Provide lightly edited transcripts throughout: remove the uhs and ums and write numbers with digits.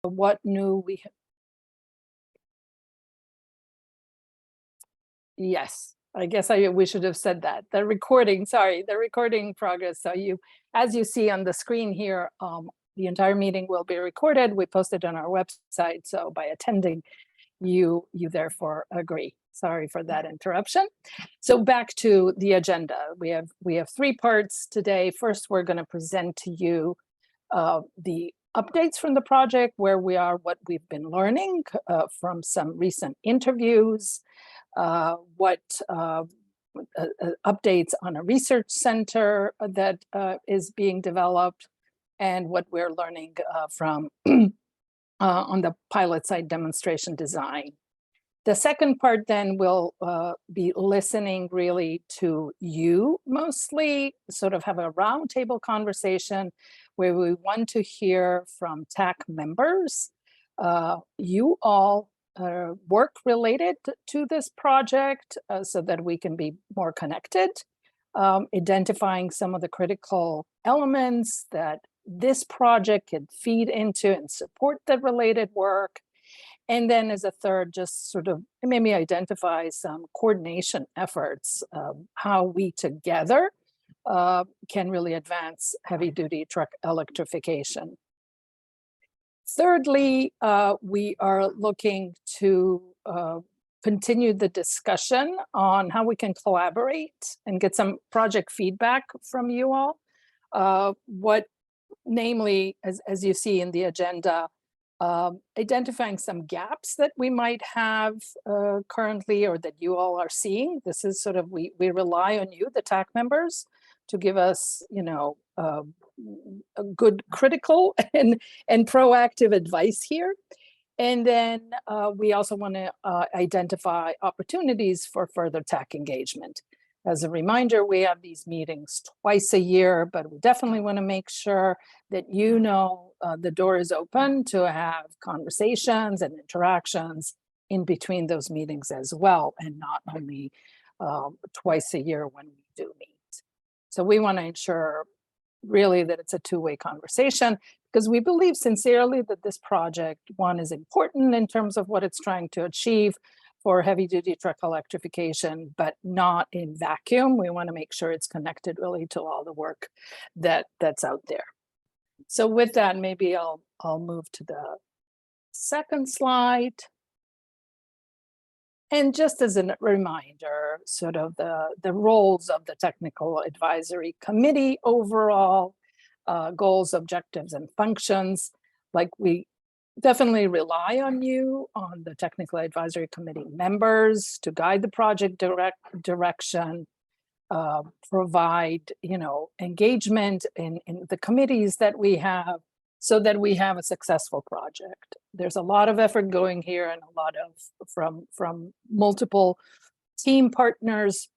what new yes, I guess we should have said that. The recording, sorry, the recording progress. So as you see on the screen here, the entire meeting will be recorded. We posted on our website. So by attending, you therefore agree. Sorry for that interruption. So back to the agenda. We have three parts today. First, we're going to present to you the updates from the project, where we are, what we've been learning from some recent interviews, what updates on a research center that is being developed, and what we're learning from on the pilot site demonstration design. The second part then will be listening really to you, mostly sort of have a roundtable conversation where we want to hear from TAC members. You all work related to this project so that we can be more connected, identifying some of the critical elements that this project can feed into and support the related work. And then as a third, just sort of maybe identify some coordination efforts, how we together can really advance heavy duty truck electrification. Thirdly, we are looking to continue the discussion on how we can collaborate and get some project feedback from you all. Namely, as you see in the agenda, identifying some gaps that we might have currently or that you all are seeing. This is sort of, we rely on you, the TAC members, to give us, a good critical and proactive advice here. And then we also want to identify opportunities for further TAC engagement. As a reminder, we have these meetings twice a year, but we definitely want to make sure that the door is open to have conversations and interactions in between those meetings as well, and not only twice a year when we do meet. So we want to ensure really that it's a two-way conversation, because we believe sincerely that this project, one, is important in terms of what it's trying to achieve for heavy-duty truck electrification, but not in vacuum. We want to make sure it's connected really to all the work that's out there. So with that, maybe I'll move to the second slide. And just as a reminder, sort of the roles of the Technical Advisory Committee overall, goals, objectives, and functions. Like, we definitely rely on you, on the Technical Advisory Committee members, to guide the project direction, provide, engagement in the committees that we have, so that we have a successful project. There's a lot of effort going here, and a lot of from multiple team partners,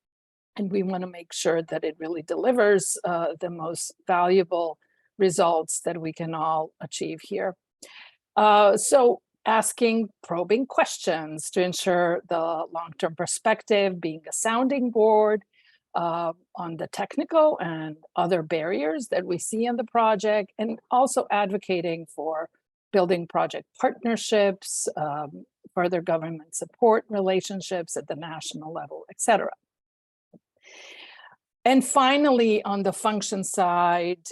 and we want to make sure that it really delivers the most valuable results that we can all achieve here. So asking probing questions to ensure the long-term perspective, being a sounding board on the technical and other barriers that we see in the project, and also advocating for building project partnerships, further government support relationships at the national level, etc. And finally, on the function side,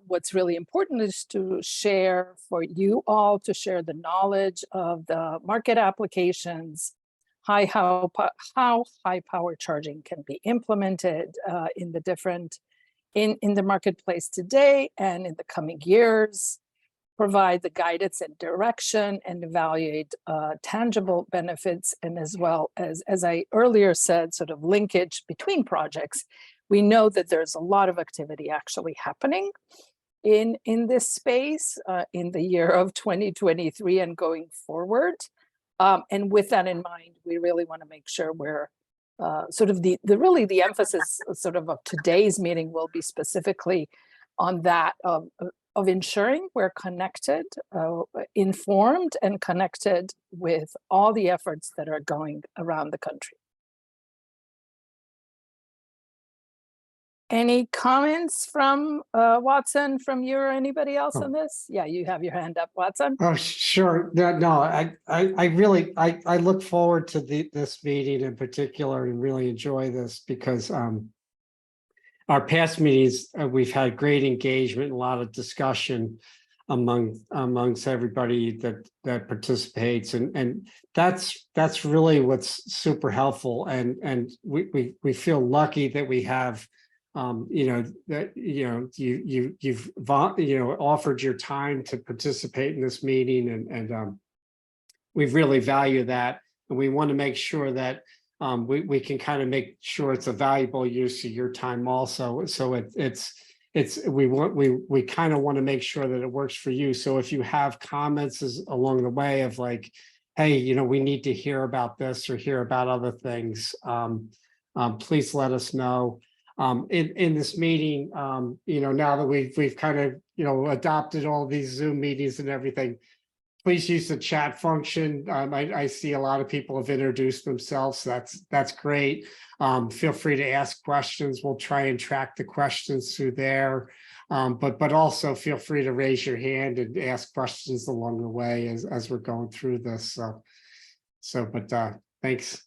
what's really important is to share, for you all to share the knowledge of the market applications, how high power charging can be implemented in the marketplace today and in the coming years, provide the guidance and direction, and evaluate tangible benefits, and as well as I earlier said, sort of linkage between projects. We know that there's a lot of activity actually happening in this space in the year of 2023 and going forward. And with that in mind, we really want to make sure we're sort of the emphasis sort of today's meeting will be specifically on that of ensuring we're connected, informed, and connected with all the efforts that are going around the country. Any comments from Watson, from you or anybody else on Oh. this? Yeah, you have your hand up, Watson. Oh, sure. No, I look forward to this meeting in particular and really enjoy this because our past meetings, we've had great engagement, a lot of discussion amongst everybody that participates, and that's really what's super helpful. And we feel lucky that we have that you've offered your time to participate in this meeting, and we really value that, and we want to make sure that we can kind of make sure it's a valuable use of your time also. So we kind of want to make sure that it works for you. So if you have comments along the way of like, hey, we need to hear about this or hear about other things, please let us know. In this meeting, now that we've kind of adopted all these Zoom meetings and everything, please use the chat function. I see a lot of people have introduced themselves. So that's great. Feel free to ask questions. We'll try and track the questions through there. But also feel free to raise your hand and ask questions along the way as we're going through this. But thanks.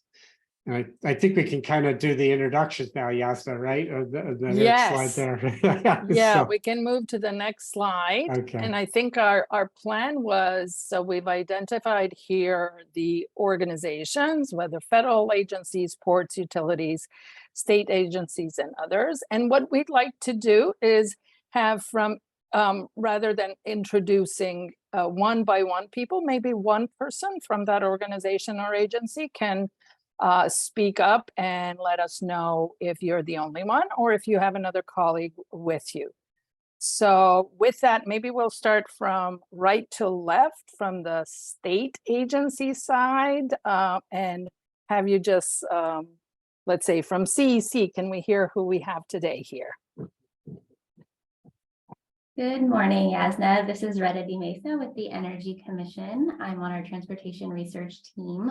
And I think we can kind of do the introductions now, Yasna, right? Or the next slide Yes. there. Yeah, we can move to the next slide. Okay. And I think our plan was, so we've identified here the organizations, whether federal agencies, ports, utilities, state agencies, and others. And what we'd like to do is have from, rather than introducing one by one people, maybe one person from that organization or agency can speak up and let us know if you're the only one or if you have another colleague with you. So with that, maybe we'll start from right to left from the state agency side and have you just, let's say from CEC, can we hear who we have today here? Good morning, Yasna. This is Retta D. Mesa with the Energy Commission. I'm on our transportation research team.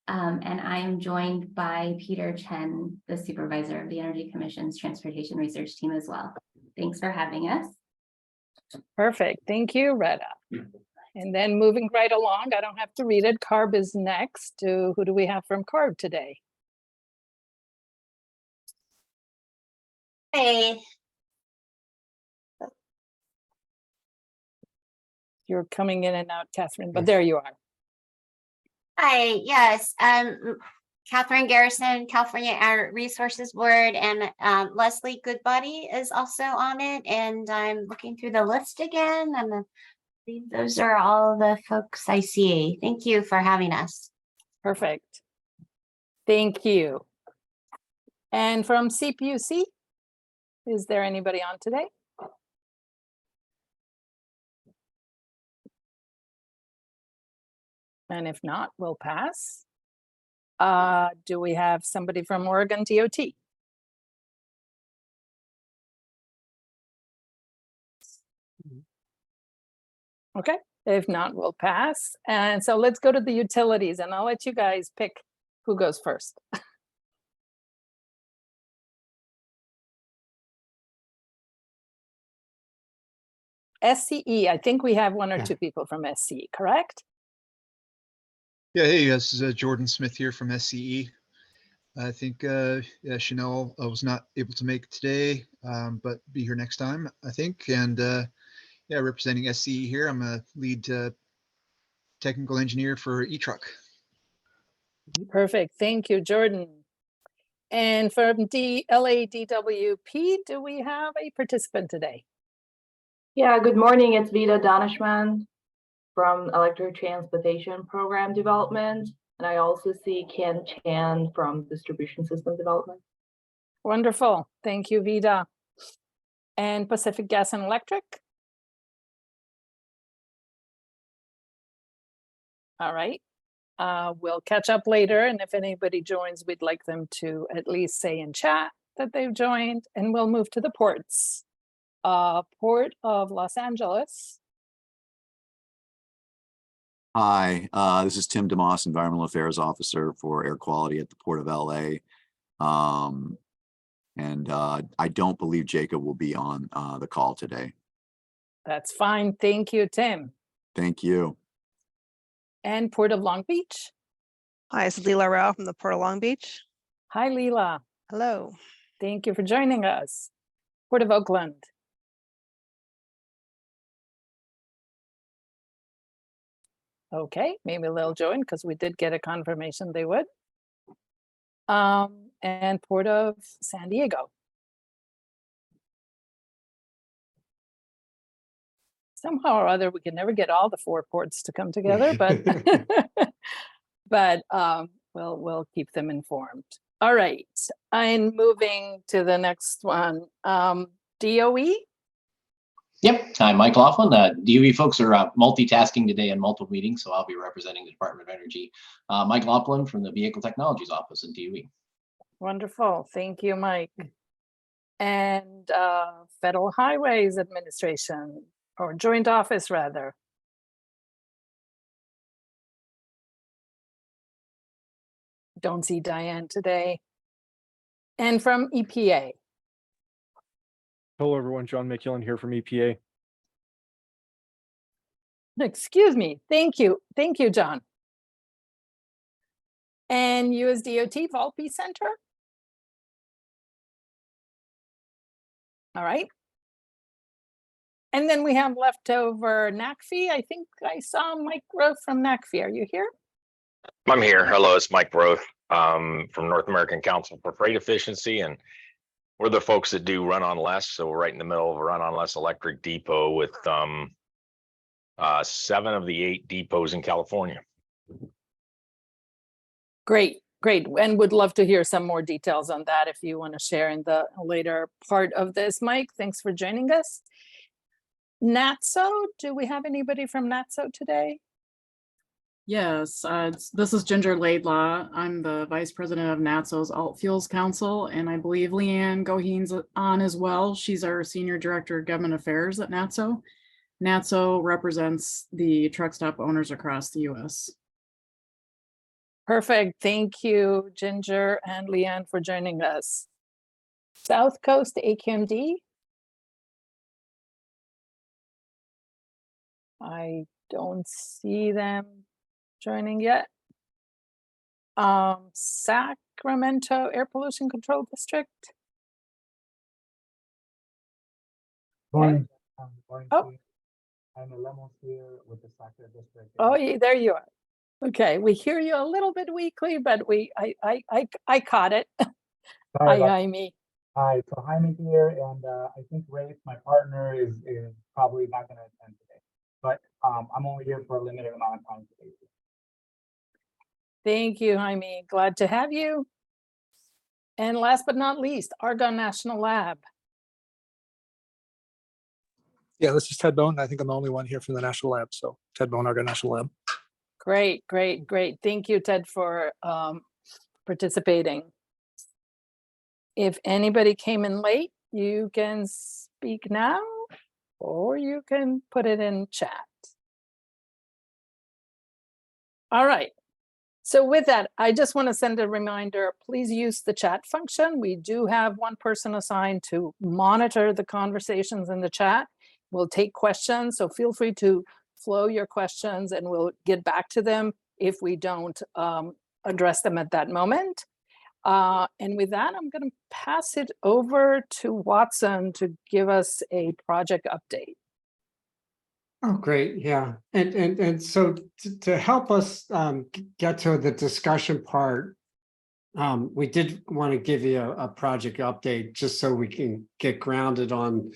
And I am joined by Peter Chen, the supervisor of the Energy Commission's transportation research team as well. Thanks for having us. Perfect. Thank you, Retta. And then moving right along, I don't have to read it. CARB is next. Who do we have from CARB today? Hey, You're coming in and out, Catherine, but there you are. hi, yes, Catherine Garrison, California Air Resources Board, and Leslie Goodbody is also on it. And I'm looking through the list again, and I believe those are all the folks I see. Thank you for having us. Perfect. Thank you. And from CPUC, is there anybody on today? And if not, we'll pass. Do we have somebody from Oregon DOT? Okay, if not, we'll pass. And so let's go to the utilities and I'll let you guys pick who goes first. SCE, I think we have one or two people from SCE, correct? Yeah, hey, this is Jordan Smith here from SCE. I think Chanel was not able to make it today, but be here next time, I think. And yeah, representing SCE here, I'm a lead technical engineer for eTruck. Perfect, thank you, Jordan. And from LADWP, do we have a participant today? Yeah, good morning. It's Vida Danishman from Electric Transportation Program Development. And I also see Ken Chan from Distribution System Development. Wonderful. Thank you, Vida. And Pacific Gas and Electric? All right. We'll catch up later. And if anybody joins, we'd like them to at least say in chat that they've joined. And we'll move to the ports. Port of Los Angeles. Hi, this is Tim DeMoss, Environmental Affairs Officer for Air Quality at the Port of LA. And I don't believe Jacob will be on the call today. That's fine. Thank you, Tim. Thank you. And Port of Long Beach. Hi, it's Leela Rao from the Port of Long Beach. Hi, Leela. Hello. Thank you for joining us. Port of Oakland. Okay, maybe they'll join because we did get a confirmation they would. And Port of San Diego. Somehow or other, we can never get all the 4 ports to come together, but but we'll keep them informed. All right, I'm moving to the next one. DOE. Yep, I'm Mike Laughlin. DOE folks are multitasking today in multiple meetings, so I'll be representing the Department of Energy. Mike Laughlin from the Vehicle Technologies Office in DOE. Wonderful, thank you, Mike. And Federal Highways Administration, or Joint Office rather. Don't see Diane today. And from EPA. Hello, everyone. John McKillen here from EPA. Excuse me. Thank you. Thank you, John. And USDOT Volpe Center. All right. And then we have leftover NACFE. I think I saw Mike Roth from NACFE. Are you here? I'm here. Hello, it's Mike Roth from North American Council for Freight Efficiency, and we're the folks that do run on less. So we're right in the middle of a run on less electric depot with 7 of the 8 depots in California. Great, great. And would love to hear some more details on that if you want to share in the later part of this. Mike, thanks for joining us. NATSO, do we have anybody from NATSO today? Yes, this is Ginger Laidlaw. I'm the Vice President of NATSO's Alt Fuels Council, and I believe Leanne Goheen's on as well. She's our Senior Director of Government Affairs at NATSO. NATSO represents the truck stop owners across the U.S. Perfect. Thank you, Ginger and Leanne, for joining us. South Coast AQMD. I don't see them joining yet. Sacramento Air Pollution Control District. Morning. Oh. I'm Lemos here with the Sacramento District. Oh, there you are. Okay, we hear you a little bit weakly, but I caught it. Hi, Jaime. Hi, so Jaime here, and I think Rafe, my partner, is probably not going to attend today, but I'm only here for a limited amount of time today. Thank you, Jaime. Glad to have you. And last but not least, Argonne National Lab. Yeah, this is Ted Bone. I think I'm the only one here from the National Lab. So Ted Bone, Argonne National Lab. Great, great, great. Thank you, Ted, for participating. If anybody came in late, you can speak now, or you can put it in chat. All right. So with that, I just want to send a reminder, please use the chat function. We do have one person assigned to monitor the conversations in the chat. We'll take questions, so feel free to flow your questions and we'll get back to them if we don't address them at that moment. And with that, I'm going to pass it over to Watson to give us a project update. Oh, great. Yeah. And so to help us get to the discussion part, we did want to give you a project update just so we can get grounded on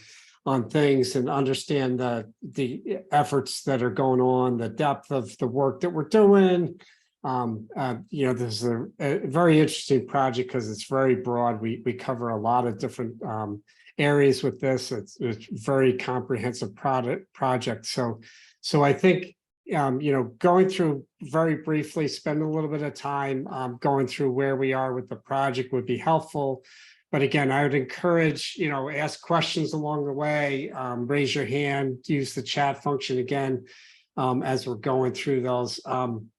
things and understand the efforts that are going on, the depth of the work that we're doing. This is a very interesting project because it's very broad. We cover a lot of different areas with this. It's very comprehensive project. So I think going through very briefly, spend a little bit of time going through where we are with the project would be helpful. But again, I would encourage, ask questions along the way, raise your hand, use the chat function again as we're going through those. On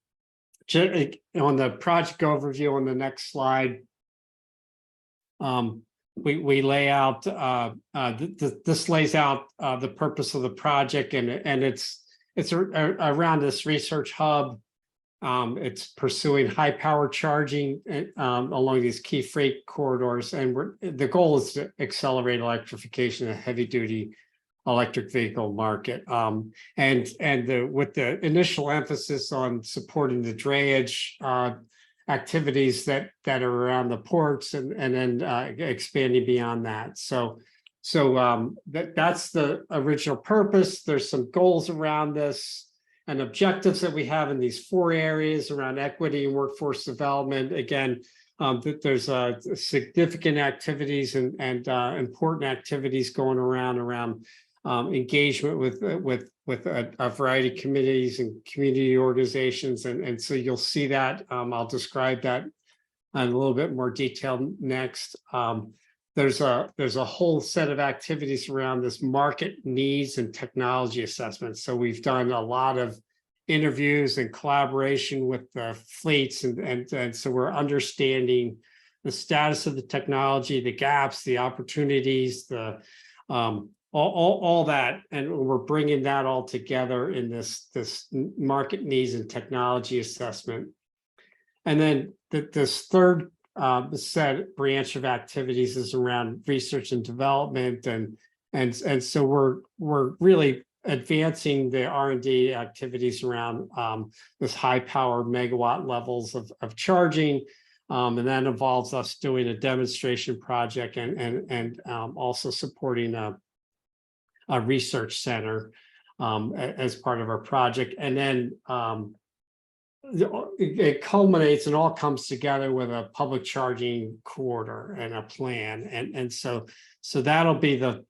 the project overview on the next slide, we lay out, this lays out the purpose of the project, and it's around this research hub. It's pursuing high power charging along these key freight corridors, and the goal is to accelerate electrification of heavy duty electric vehicle market. With the initial emphasis on supporting the drayage activities that are around the ports, and then expanding beyond that. So that's the original purpose. There's some goals around this and objectives that we have in these 4 areas around equity and workforce development. Again, there's significant activities and important activities going around engagement with a variety of committees and community organizations, and so you'll see that. I'll describe that in a little bit more detail next. There's a whole set of activities around this market needs and technology assessment. So we've done a lot of interviews and collaboration with the fleets, and so we're understanding the status of the technology, the gaps, the opportunities, all that, and we're bringing that all together in this market needs and technology assessment. And then this third branch of activities is around research and development, and so we're really advancing the R&D activities around this high power megawatt levels of charging, and that involves us doing a demonstration project and also supporting a research center as part of our project. And then it culminates and all comes together with a public charging corridor and a plan, and so that'll be the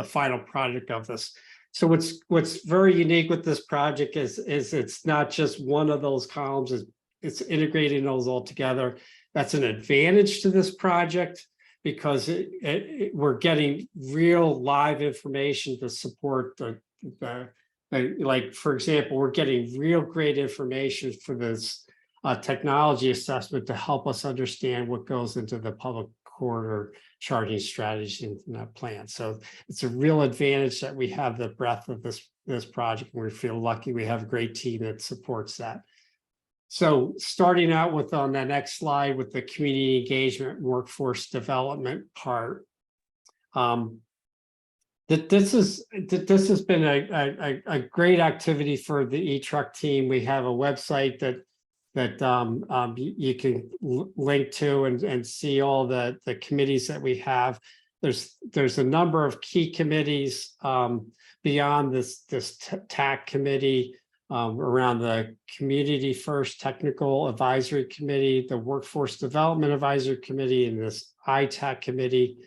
final product of this. So what's very unique with this project is it's not just one of those columns, it's integrating those all together. That's an advantage to this project, because we're getting real live information to support like, for example, we're getting real great information for this technology assessment to help us understand what goes into the public corridor charging strategy in that plan. So it's a real advantage that we have the breadth of this project, and we feel lucky we have a great team that supports that. So starting out with on the next slide with the community engagement and workforce development part. This has been a great activity for the E-Truck team. We have a website that you can link to and see all the committees that we have. There's a number of key committees beyond this TAC committee, around the Community First Technical Advisory Committee, the Workforce Development Advisory Committee, and this ITAC committee.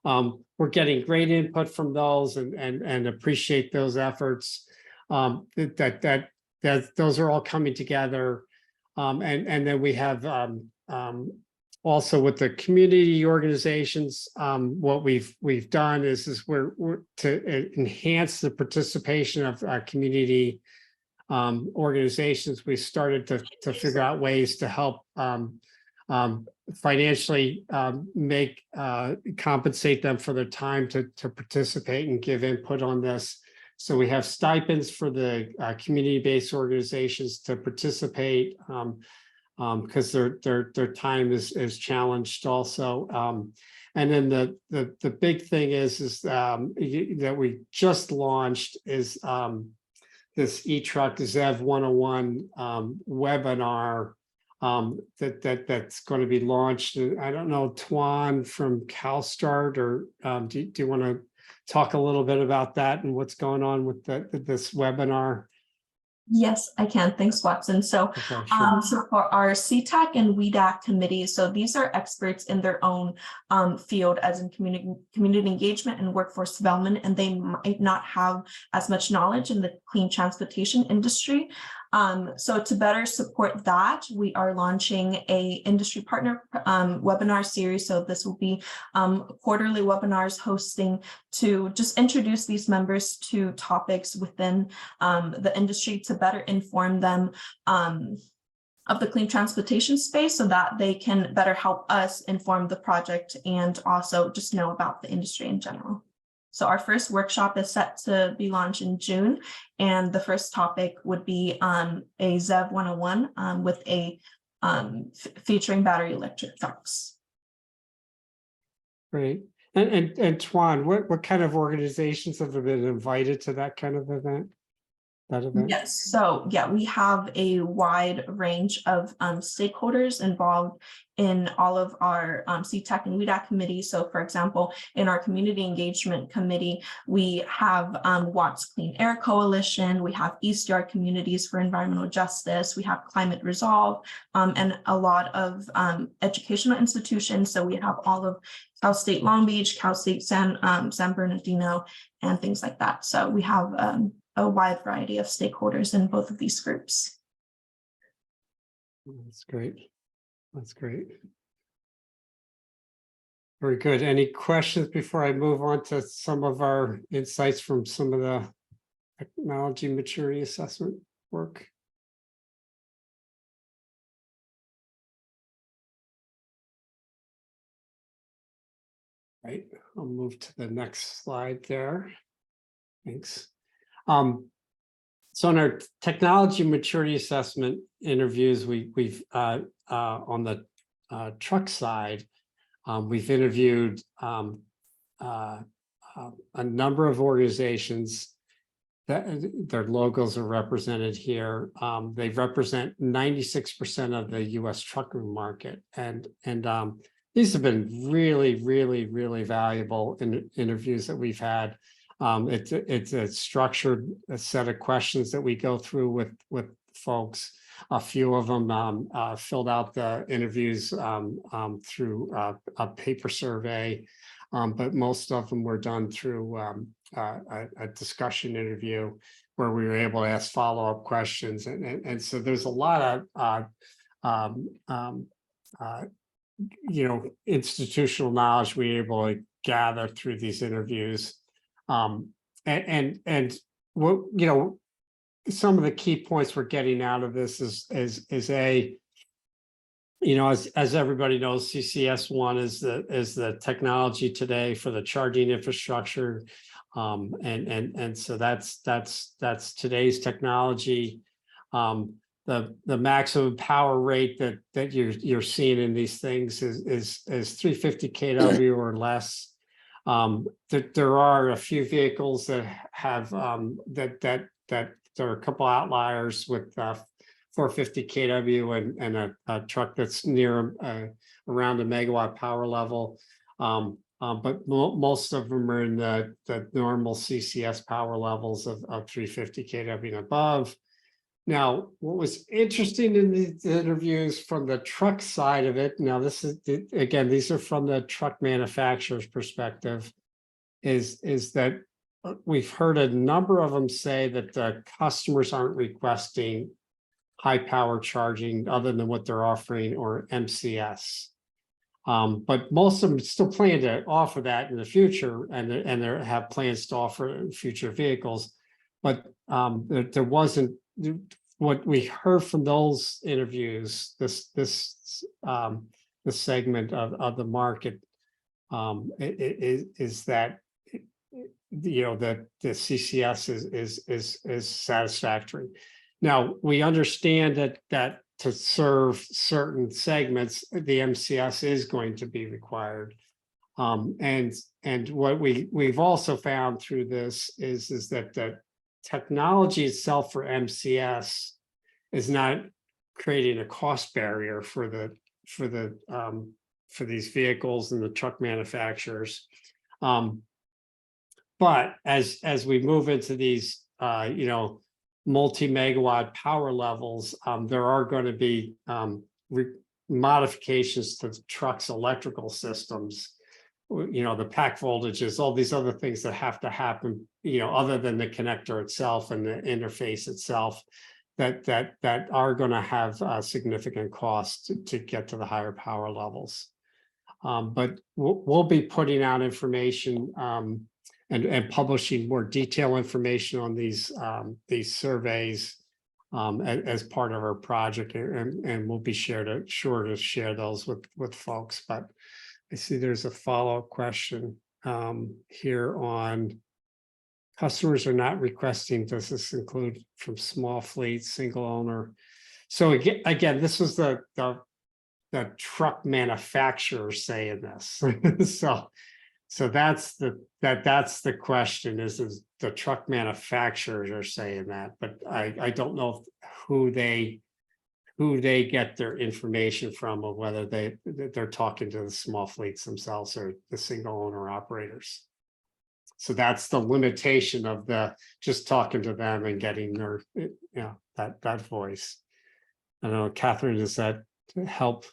We're getting great input from those and appreciate those efforts. That those are all coming together. And then we have also with the community organizations, what we've done is we're to enhance the participation of our community organizations. We started to figure out ways to help financially compensate them for their time to participate and give input on this. So we have stipends for the community-based organizations to participate because their time is challenged also. And then the big thing is that we just launched is this E-Truck ZEV 101 webinar that's going to be launched. I don't know, Tuan from CalStart, or do you want to talk a little bit about that and what's going on with this webinar? Yes, I can. Thanks, Watson. So, Okay, sure. So for our CTAC and WEDAC committees, so these are experts in their own field, as in community engagement and workforce development, and they might not have as much knowledge in the clean transportation industry. So to better support that, we are launching a industry partner webinar series. So this will be quarterly webinars hosting to just introduce these members to topics within the industry to better inform them of the clean transportation space so that they can better help us inform the project and also just know about the industry in general. So our first workshop is set to be launched in June, and the first topic would be a ZEV 101 with a featuring battery electric trucks. Great. And Tuan, what kind of organizations have been invited to that kind of event? Yes, so yeah, we have a wide range of stakeholders involved in all of our CTAC and WEDAC committees. So for example, in our community engagement committee, we have Watts Clean Air Coalition, we have East Yard Communities for Environmental Justice, we have Climate Resolve, and a lot of educational institutions. So we have all of Cal State Long Beach, Cal State San Bernardino, and things like that. So we have a wide variety of stakeholders in both of these groups. That's great. That's great. Very good. Any questions before I move on to some of our insights from some of the technology maturity assessment work? Right, I'll move to the next slide there. Thanks. So in our technology maturity assessment interviews, we've on the truck side, we've interviewed a number of organizations that their logos are represented here. They represent 96% of the U.S. trucking market, and these have been really valuable interviews that we've had. It's a structured set of questions that we go through with folks. A few of them filled out the interviews through a paper survey, but most of them were done through a discussion interview where we were able to ask follow-up questions. And so there's a lot of institutional knowledge we were able to gather through these interviews. And what, some of the key points we're getting out of this is a, as everybody knows, CCS1 is the technology today for the charging infrastructure. And so that's today's technology. The maximum power rate that you're seeing in these things is 350 kW or less. There are a few vehicles that have that there are a couple outliers with 450 kW and a truck that's near around a megawatt power level. But most of them are in the normal CCS power levels of 350 kW and above. Now, what was interesting in these interviews from the truck side of it, now this is, again, these are from the truck manufacturer's perspective, is that we've heard a number of them say that the customers aren't requesting high power charging other than what they're offering, or MCS. But most of them still plan to offer that in the future, and they have plans to offer future vehicles. But there wasn't, what we heard from those interviews, this segment of the market is that that the CCS is satisfactory. Now we understand that to serve certain segments, the MCS is going to be required. And what we've also found through this is that the technology itself for MCS is not creating a cost barrier for these vehicles and the truck manufacturers. But as we move into these multi-megawatt power levels, there are going to be modifications to the truck's electrical systems, the pack voltages, all these other things that have to happen, other than the connector itself and the interface itself, that are going to have significant costs to get to the higher power levels. But we'll be putting out information and publishing more detailed information on these surveys as part of our project, and we'll be sure to share those with folks. But I see there's a follow-up question here on customers are not requesting, does this include from small fleets, single owner? So again, this was the truck manufacturer saying this. So that's the question is the truck manufacturers are saying that, but I don't know who they get their information from, or whether they're talking to the small fleets themselves or the single owner operators. So that's the limitation of the just talking to them and getting their that voice. I don't know, Catherine, does that help?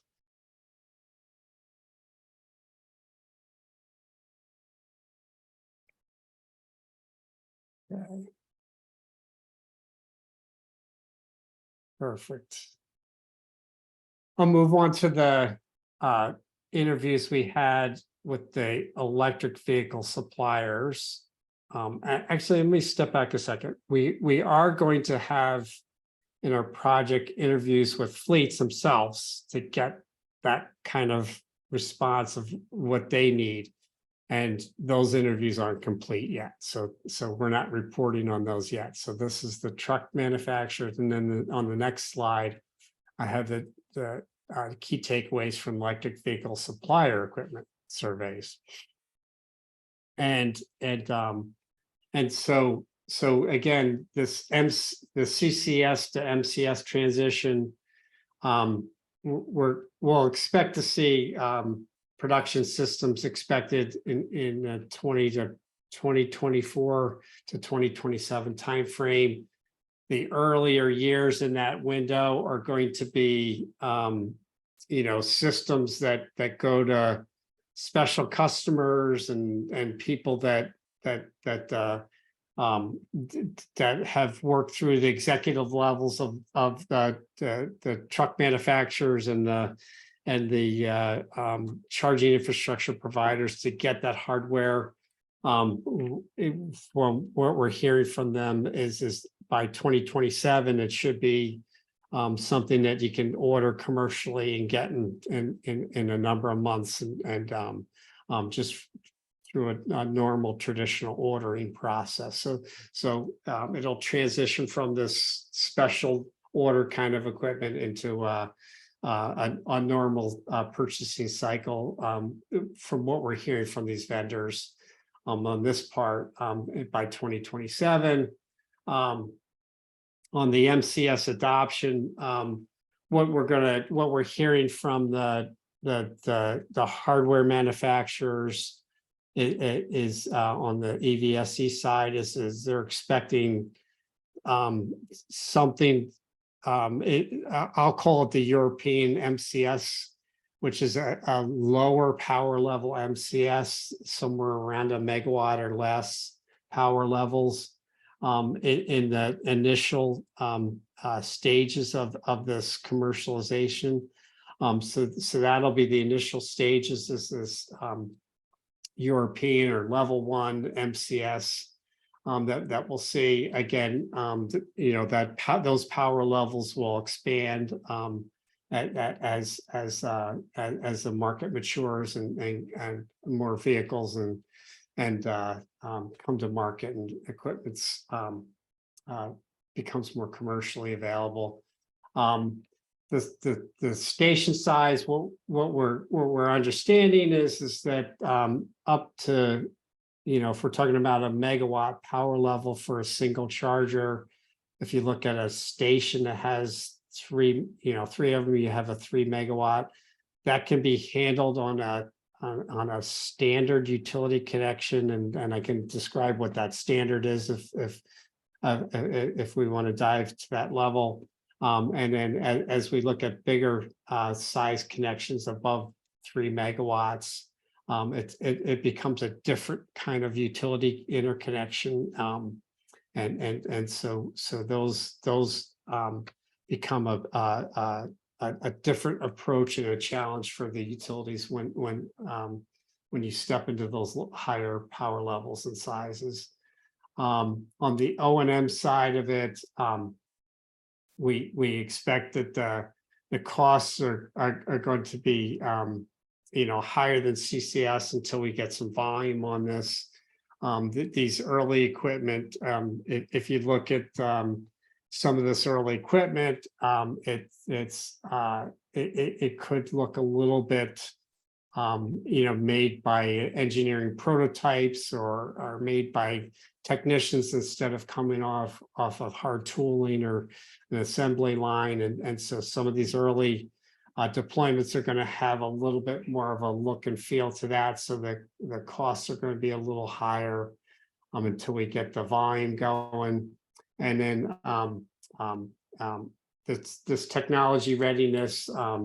Okay. Perfect. I'll move on to the interviews we had with the electric vehicle suppliers. Actually, let me step back a second. We are going to have in our project interviews with fleets themselves to get that kind of response of what they need. And those interviews aren't complete yet. So we're not reporting on those yet. So this is the truck manufacturers. And then on the next slide, I have the key takeaways from electric vehicle supplier equipment surveys. And so again, the CCS to MCS transition, we'll expect to see production systems expected in 2024 to 2027 timeframe. The earlier years in that window are going to be, systems that go to special customers and people that have worked through the executive levels of the truck manufacturers and the charging infrastructure providers to get that hardware. From what we're hearing from them is by 2027, it should be something that you can order commercially and get in a number of months and just through a normal traditional ordering process. So it'll transition from this special order kind of equipment into a normal purchasing cycle from what we're hearing from these vendors on this part by 2027. On the MCS adoption, what we're hearing from the hardware manufacturers is on the EVSE side is they're expecting something. I'll call it the European MCS, which is a lower power level MCS, somewhere around a megawatt or less power levels in the initial stages of this commercialization. So that'll be the initial stages. This is European or level 1 MCS that we'll see again. Those power levels will expand as the market matures and more vehicles and come to market and equipment's becomes more commercially available. The station size, what we're understanding is that up to, if we're talking about a megawatt power level for a single charger, if you look at a station that has three of them, you have a 3 megawatt, that can be handled on a standard utility connection, and I can describe what that standard is if we want to dive to that level. And then as we look at bigger size connections above 3 megawatts, it becomes a different kind of utility interconnection, and so those become a different approach and a challenge for the utilities when you step into those higher power levels and sizes. On the O&M side of it, we expect that the costs are going to be higher than CCS until we get some volume on this. These early equipment, if you look at some of this early equipment, it could look a little bit made by engineering prototypes or made by technicians instead of coming off of hard tooling or an assembly line. And so some of these early deployments are going to have a little bit more of a look and feel to that. So that the costs are going to be a little higher until we get the volume going. And then this technology readiness, I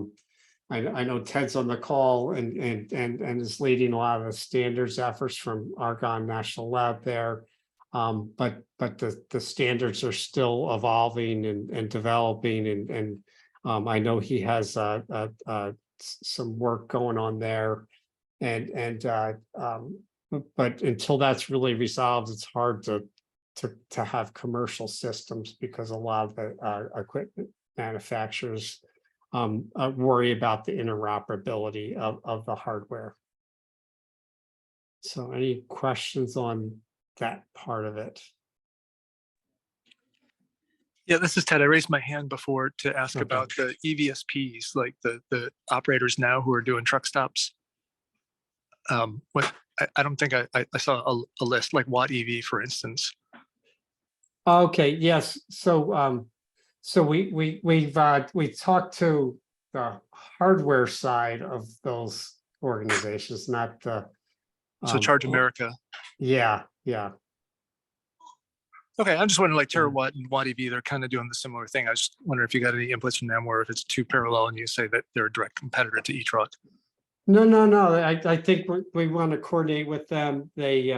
know Ted's on the call and is leading a lot of the standards efforts from Argonne National Lab there. But the standards are still evolving and developing, and I know he has some work going on there, but until that's really resolved, it's hard to have commercial systems because a lot of the equipment manufacturers worry about the interoperability of the hardware. So any questions on that part of it? Yeah, this is Ted. I raised my hand before to ask Okay. about the EVSPs, like the operators now who are doing truck stops. I don't think I saw a list like Watt EV, for instance. Okay, yes. So we've talked to the hardware side of those organizations, not the So Charge America. Yeah. Okay, I'm just wondering, like Terawatt and Watt EV, they're kind of doing the similar thing. I just wonder if you got any inputs from them, or if it's too parallel and you say that they're a direct competitor to eTruck. No. I think we want to coordinate with them. They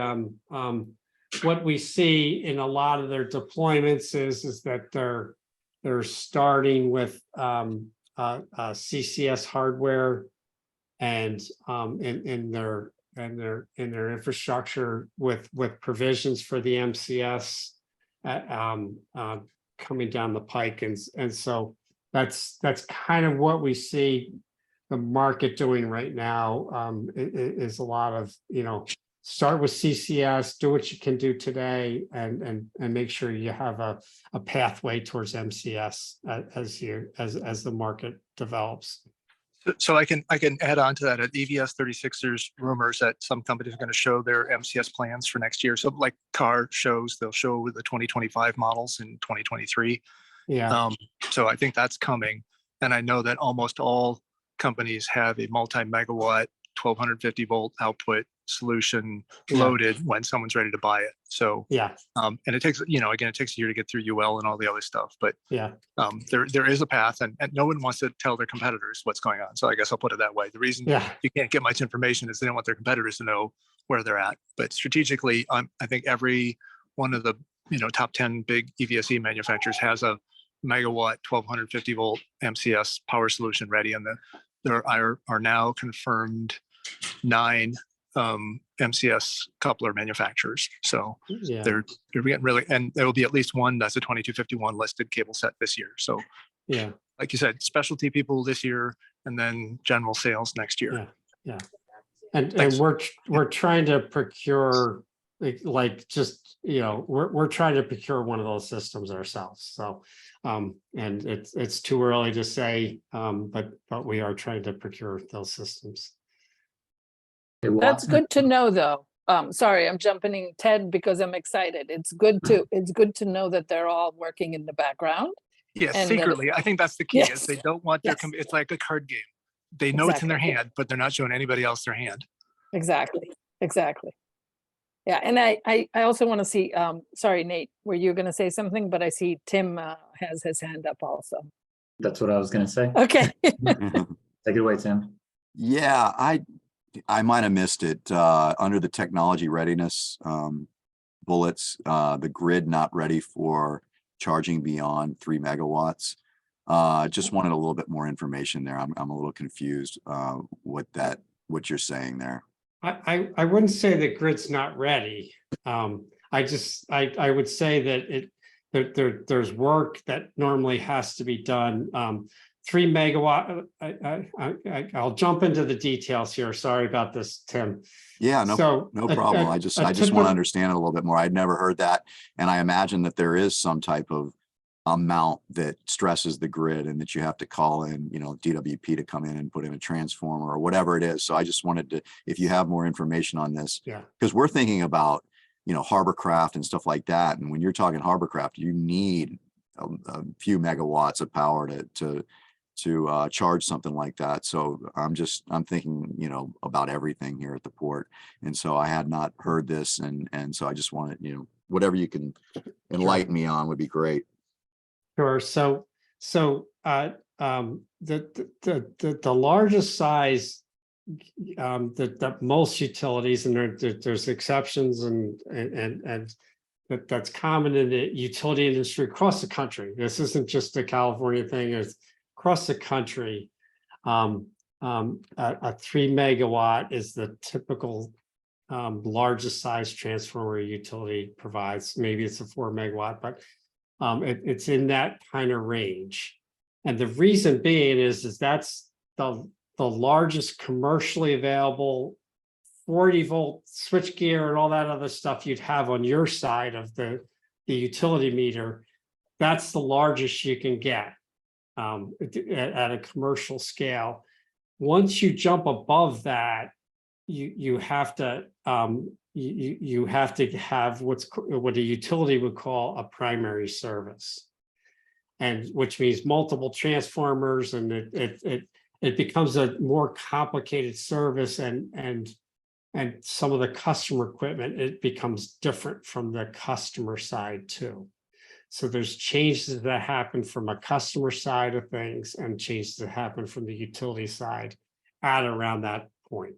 what we see in a lot of their deployments is that they're starting with CCS hardware and in their infrastructure with provisions for the MCS coming down the pike, and so that's kind of what we see the market doing right now. Is a lot of start with CCS, do what you can do today, and make sure you have a pathway towards MCS as the market develops. So I can add on to that. At EVS 36, there's rumors that some companies are going to show their MCS plans for next year. So like car shows, they'll show the 2025 models in 2023. Yeah. So I think that's coming. And I know that almost all companies have a multi-megawatt 1250 volt output solution loaded when someone's ready to buy it. So and it takes, again, it takes a year to get through UL and all the other stuff, but there is a path, and no one wants to tell their competitors what's going on. So I guess I'll put it that way. The reason you can't get much information is they don't want their competitors to know where they're at. But strategically, I think every one of the top 10 big EVSE manufacturers has a megawatt 1250 volt MCS power solution ready, and there are now confirmed 9 MCS coupler manufacturers. So they're getting really, and there will be at least one that's a 2251 listed cable set this year. So like you said, specialty people this year, and then general sales next year. And we're trying to procure like just we're trying to procure one of those systems ourselves. So and it's too early to say, but we are trying to procure those systems. That's good to know, though. Sorry, I'm jumping in, Ted, because I'm excited. It's good to know that they're all working in the background. Yeah, secretly. I think that's the key. Is they don't want their. It's like a card game. They know it's in their hand, but they're not showing anybody else their hand. Exactly. Yeah, and I also want to see. Sorry, Nate, were you going to say something? But I see Tim has his hand up also. That's what I was going to say. Okay. Take it away, Tim. Yeah, I might have missed it. Under the technology readiness bullets, the grid not ready for charging beyond 3 megawatts. Just wanted a little bit more information there. I'm a little confused what you're saying there. I wouldn't say the grid's not ready. I would say that there's work that normally has to be done. 3 megawatt, I'll jump into the details here. Sorry about this, Tim. Yeah, no, So no problem. I just want to understand it a little bit more. I'd never heard that. And I imagine that there is some type of amount that stresses the grid and that you have to call in, you know, DWP to come in and put in a transformer or whatever it is. So I just wanted to, if you have more information on this, because we're thinking about, you know, hovercraft and stuff like that. And when you're talking hovercraft, you need a few megawatts of power to charge something like that. So I'm thinking, you know, about everything here at the port. And so I had not heard this. And so I just wanted, you know, whatever you can enlighten me on would be great. Sure. So the largest size that most utilities, and there's exceptions, and that's common in the utility industry across the country. This isn't just a California thing. It's across the country. A 3 megawatt is the typical largest size transformer utility provides. Maybe it's a 4 megawatt, but it's in that kind of range. And the reason being is that's the largest commercially available 40-volt switchgear and all that other stuff you'd have on your side of the utility meter. That's the largest you can get at a commercial scale. Once you jump above that, you have to you have to have what a utility would call a primary service, and which means multiple transformers, and it becomes a more complicated service, and some of the customer equipment, it becomes different from the customer side too. So there's changes that happen from a customer side of things and changes that happen from the utility side at around that point.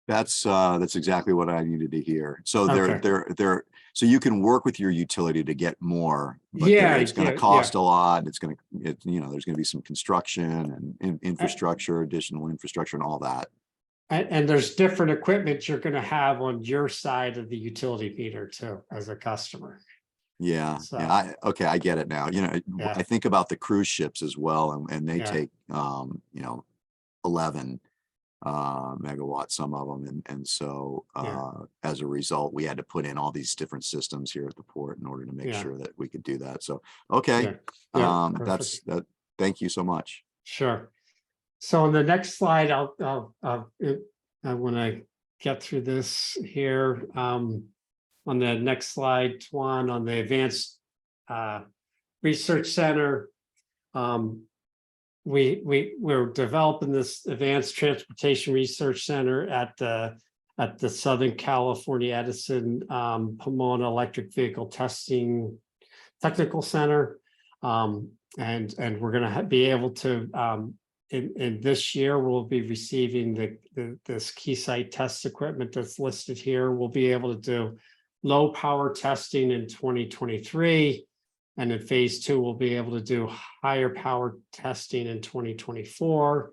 That's exactly what I needed to hear. So so you can work with your utility to get more, but it's going to cost a lot. It's going to, you know, there's going to be some construction and infrastructure, additional infrastructure and all that. And there's different equipment you're going to have on your side of the utility meter too, as a customer. Yeah. So, yeah. Okay. I get it now. You know, I think about the cruise ships as well, and they take, you know, 11 megawatts, some of them. And so as a result, we had to put in all these different systems here at the port in order to make sure that we could do that. So, okay. That's that. Thank you so much. Sure. So on the next slide, I want to get through this here. On the next slide, Tuan, on the Advanced Research Center, we're developing this Advanced Transportation Research Center at the Southern California Edison Pomona Electric Vehicle Testing Technical Center, and we're going to be able to. In this year, we'll be receiving this key site test equipment that's listed here. We'll be able to do low power testing in 2023. And in phase 2, we'll be able to do higher power testing in 2024.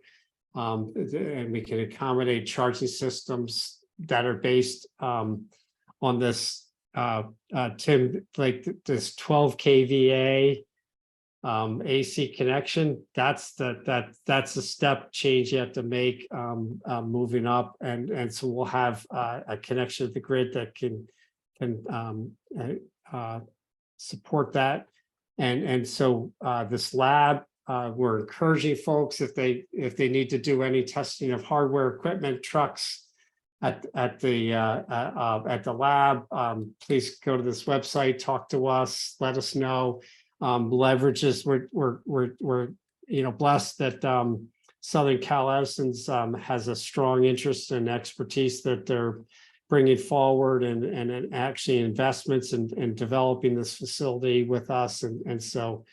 And we can accommodate charging systems that are based on this, Tim, like this 12 kVA AC connection. That's a step change you have to make moving up, and so we'll have a connection to the grid that can support that, and so this lab, we're encouraging folks, if they need to do any testing of hardware, equipment, trucks at the lab, please go to this website, talk to us, let us know. Leverages, we're you know, blessed that Southern Cal Edison's has a strong interest and expertise that they're bringing forward, and actually investments in developing this facility with us, and so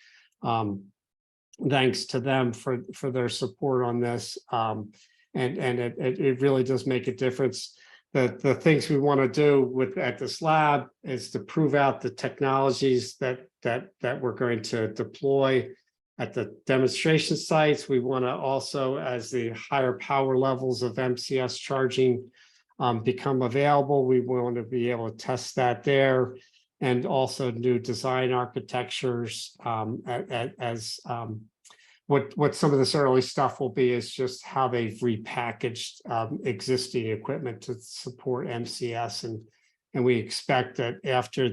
thanks to them for their support on this, and it really does make a difference. The things we want to do at this lab is to prove out the technologies that we're going to deploy at the demonstration sites. We want to also, as the higher power levels of MCS charging become available, we want to be able to test that there. and also new design architectures. As what some of this early stuff will be is just how they've repackaged existing equipment to support MCS, and we expect that after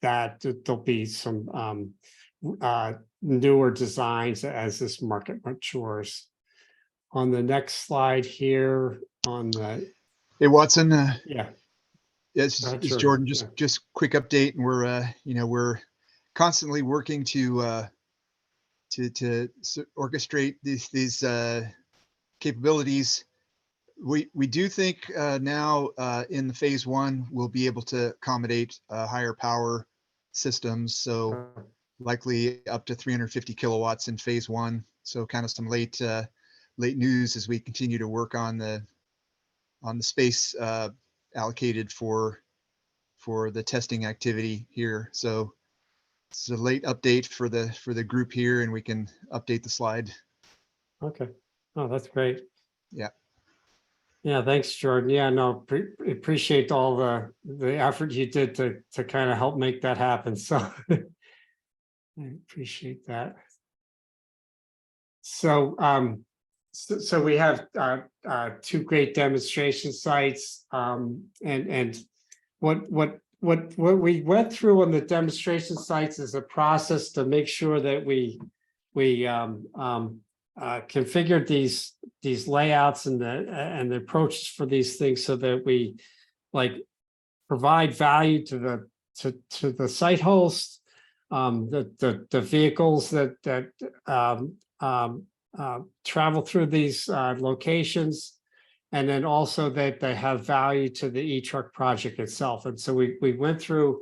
that there'll be some newer designs as this market matures. On the next slide here, on the Hey, Watson. yeah. Yes, Go ahead, it's Jordan. Jordan. Just quick update, and we're constantly working to orchestrate these capabilities. We do think now in the phase 1 we'll be able to accommodate higher power systems, so likely up to 350 kilowatts in phase 1. So kind of some late news as we continue to work on the space allocated for the testing activity here. So it's a late update for the group here, and we can update the slide. Okay. Oh, that's great. Yeah. Yeah, thanks, Jordan. Yeah, no, appreciate all the effort you did to kind of help make that happen. So I appreciate that. So so we have 2 great demonstration sites, and what we went through on the demonstration sites is a process to make sure that we configured these layouts and the approaches for these things so that we provide value to the site host, the vehicles that travel through these locations, and then also that they have value to the e-truck project itself. And so we went through,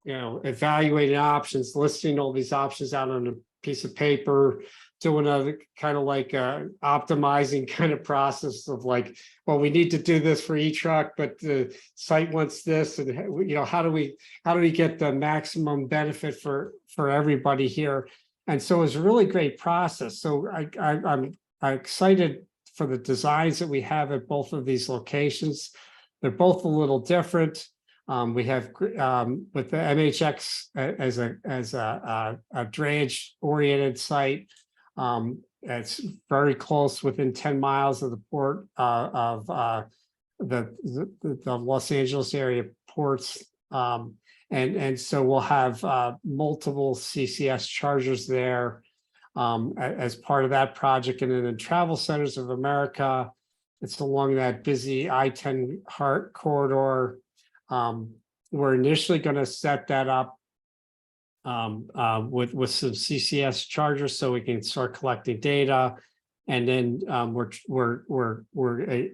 evaluating options, listing all these options out on a piece of paper, doing a kind of optimizing kind of process of well, we need to do this for e-truck, but the site wants this, and how do we get the maximum benefit for everybody here? And so it was a really great process. So I'm excited for the designs that we have at both of these locations. They're both a little different. We have with the MHX as a drayage oriented site. It's very close, within 10 miles of the port of the Los Angeles area ports. And so we'll have multiple CCS chargers there as part of that project. And then in Travel Centers of America, it's along that busy I-10 Heart corridor. We're initially going to set that up with some CCS chargers so we can start collecting data. And then we're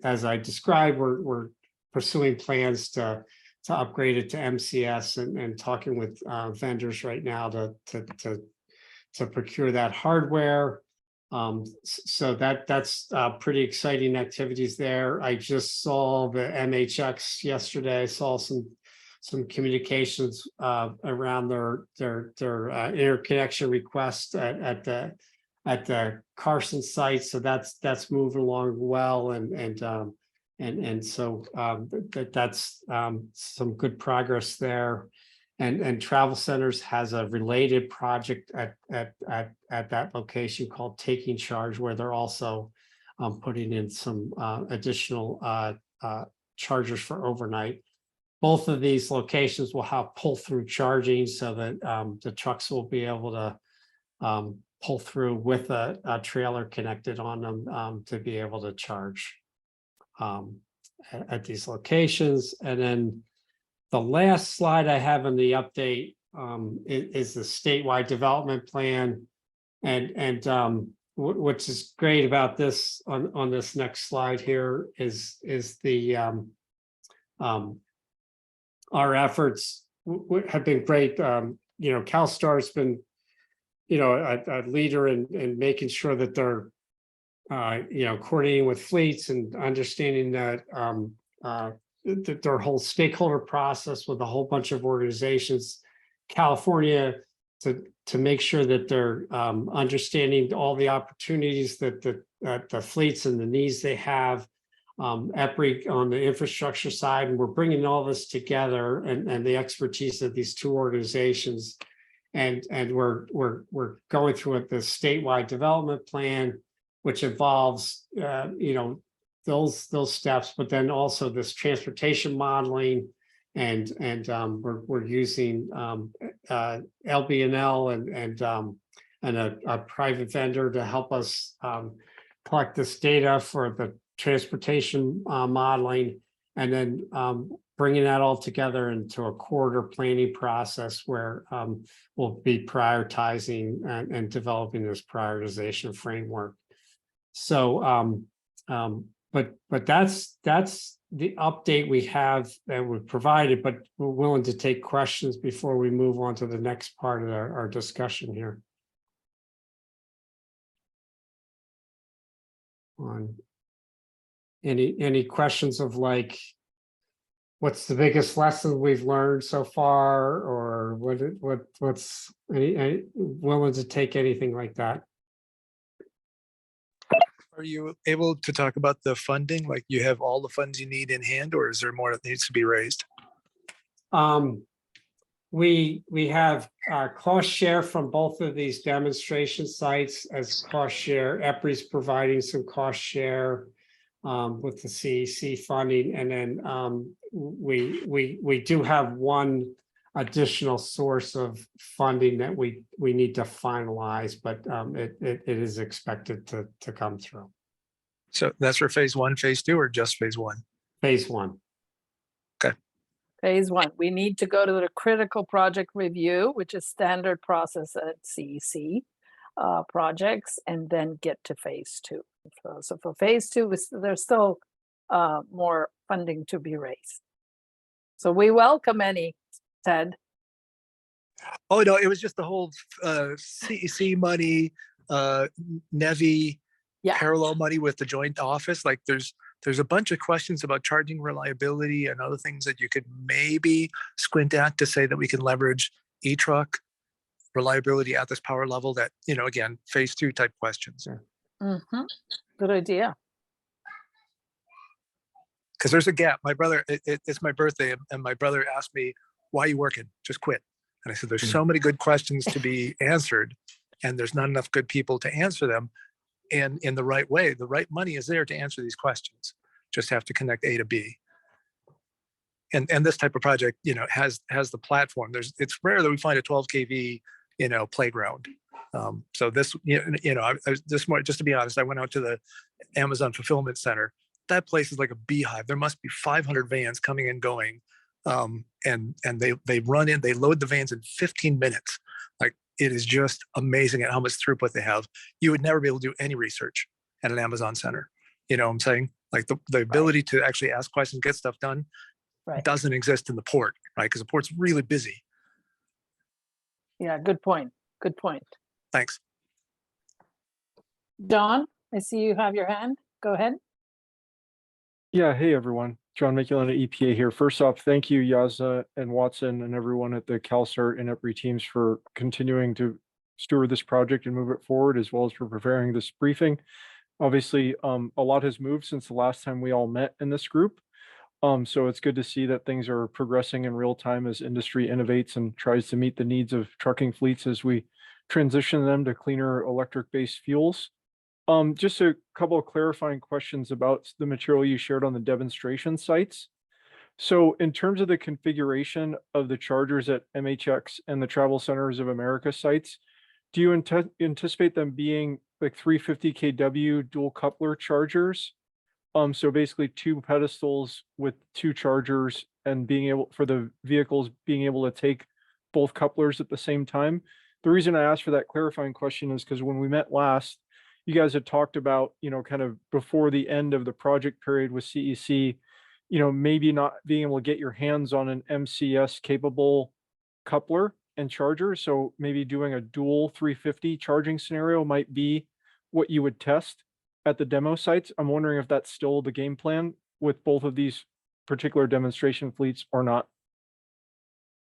as I described, we're pursuing plans to upgrade it to MCS and talking with vendors right now to procure that hardware. So that's pretty exciting activities there. I just saw the MHX yesterday. I saw some communications around their interconnection request at the Carson site. So that's moving along well, and so that's some good progress there. And Travel Centers has a related project at that location called Taking Charge, where they're also putting in some additional chargers for overnight. Both of these locations will have pull-through charging so that the trucks will be able to pull through with a trailer connected on them to be able to charge at these locations. And then the last slide I have in the update is the statewide development plan, and which is great about this on this next slide here is the our efforts have been great. CalStar's been a leader in making sure that they're coordinating with fleets and understanding that their whole stakeholder process with a whole bunch of organizations, California, to make sure that they're understanding all the opportunities that the fleets and the needs they have. EPRI on the infrastructure side, and we're bringing all this together and the expertise of these two organizations. And we're going through the statewide development plan, which involves, those steps, but then also this transportation modeling, and we're using LBNL and a private vendor to help us collect this data for the transportation modeling, and then bringing that all together into a quarter planning process where we'll be prioritizing and developing this prioritization framework. So, but that's the update we have that we provided, but we're willing to take questions before we move on to the next part of our discussion here. On any questions of like, what's the biggest lesson we've learned so far, or what's any willing to take anything like that? Are you able to talk about the funding? Like, you have all the funds you need in hand, or is there more that needs to be raised? We have cost share from both of these demonstration sites as cost share. EPRI's providing some cost share with the CEC funding, and then we do have one additional source of funding that we need to finalize, but it is expected to come through. So that's for phase 1, phase 2, or just phase 1? Phase 1. Okay. Phase 1, we need to go to the critical project review, which is standard process at CEC projects, and then get to phase 2. So for phase 2, there's still more funding to be raised. So we welcome any, Ted. Oh, no, it was just the whole CEC money, NEVI, parallel money with the joint office. Like, there's a bunch of questions about charging reliability and other things that you could maybe squint at to say that we can leverage e-truck reliability at this power level, that, again, phase 2 type questions. Good idea. Because there's a gap. My brother, it's my birthday, and my brother asked me, "Why are you working? Just quit." And I said, there's so many good questions to be answered, and there's not enough good people to answer them. And in the right way, the right money is there to answer these questions. Just have to connect A to B. And this type of project, has the platform. It's rare that we find a 12 kV, playground. So this, just to be honest, I went out to the Amazon fulfillment center. That place is like a beehive. There must be 500 vans coming and going. And they run in, they load the vans in 15 minutes. Like, it is just amazing at how much throughput they have. You would never be able to do any research at an Amazon center. You know what I'm saying? Like, the ability to actually ask questions, get stuff done, doesn't exist in the port, right? Because the port's really busy. Yeah, good point. Good point. Thanks. John, I see you have your hand. Go ahead. Yeah, hey everyone. John McKillen at EPA here. First off, thank you, Yazna and Watson and everyone at the CalCert and EPRI teams for continuing to steward this project and move it forward, as well as for preparing this briefing. Obviously, a lot has moved since the last time we all met in this group. So it's good to see that things are progressing in real time as industry innovates and tries to meet the needs of trucking fleets as we transition them to cleaner electric-based fuels. Just a couple of clarifying questions about the material you shared on the demonstration sites. So in terms of the configuration of the chargers at MHX and the Travel Centers of America sites, do you anticipate them being like 350 kW dual coupler chargers? So basically 2 pedestals with 2 chargers, and being able for the vehicles being able to take both couplers at the same time. The reason I asked for that clarifying question is because when we met last, you guys had talked about, kind of before the end of the project period with CEC, maybe not being able to get your hands on an MCS capable coupler and charger. So maybe doing a dual 350 charging scenario might be what you would test at the demo sites. I'm wondering if that's still the game plan with both of these particular demonstration fleets or not.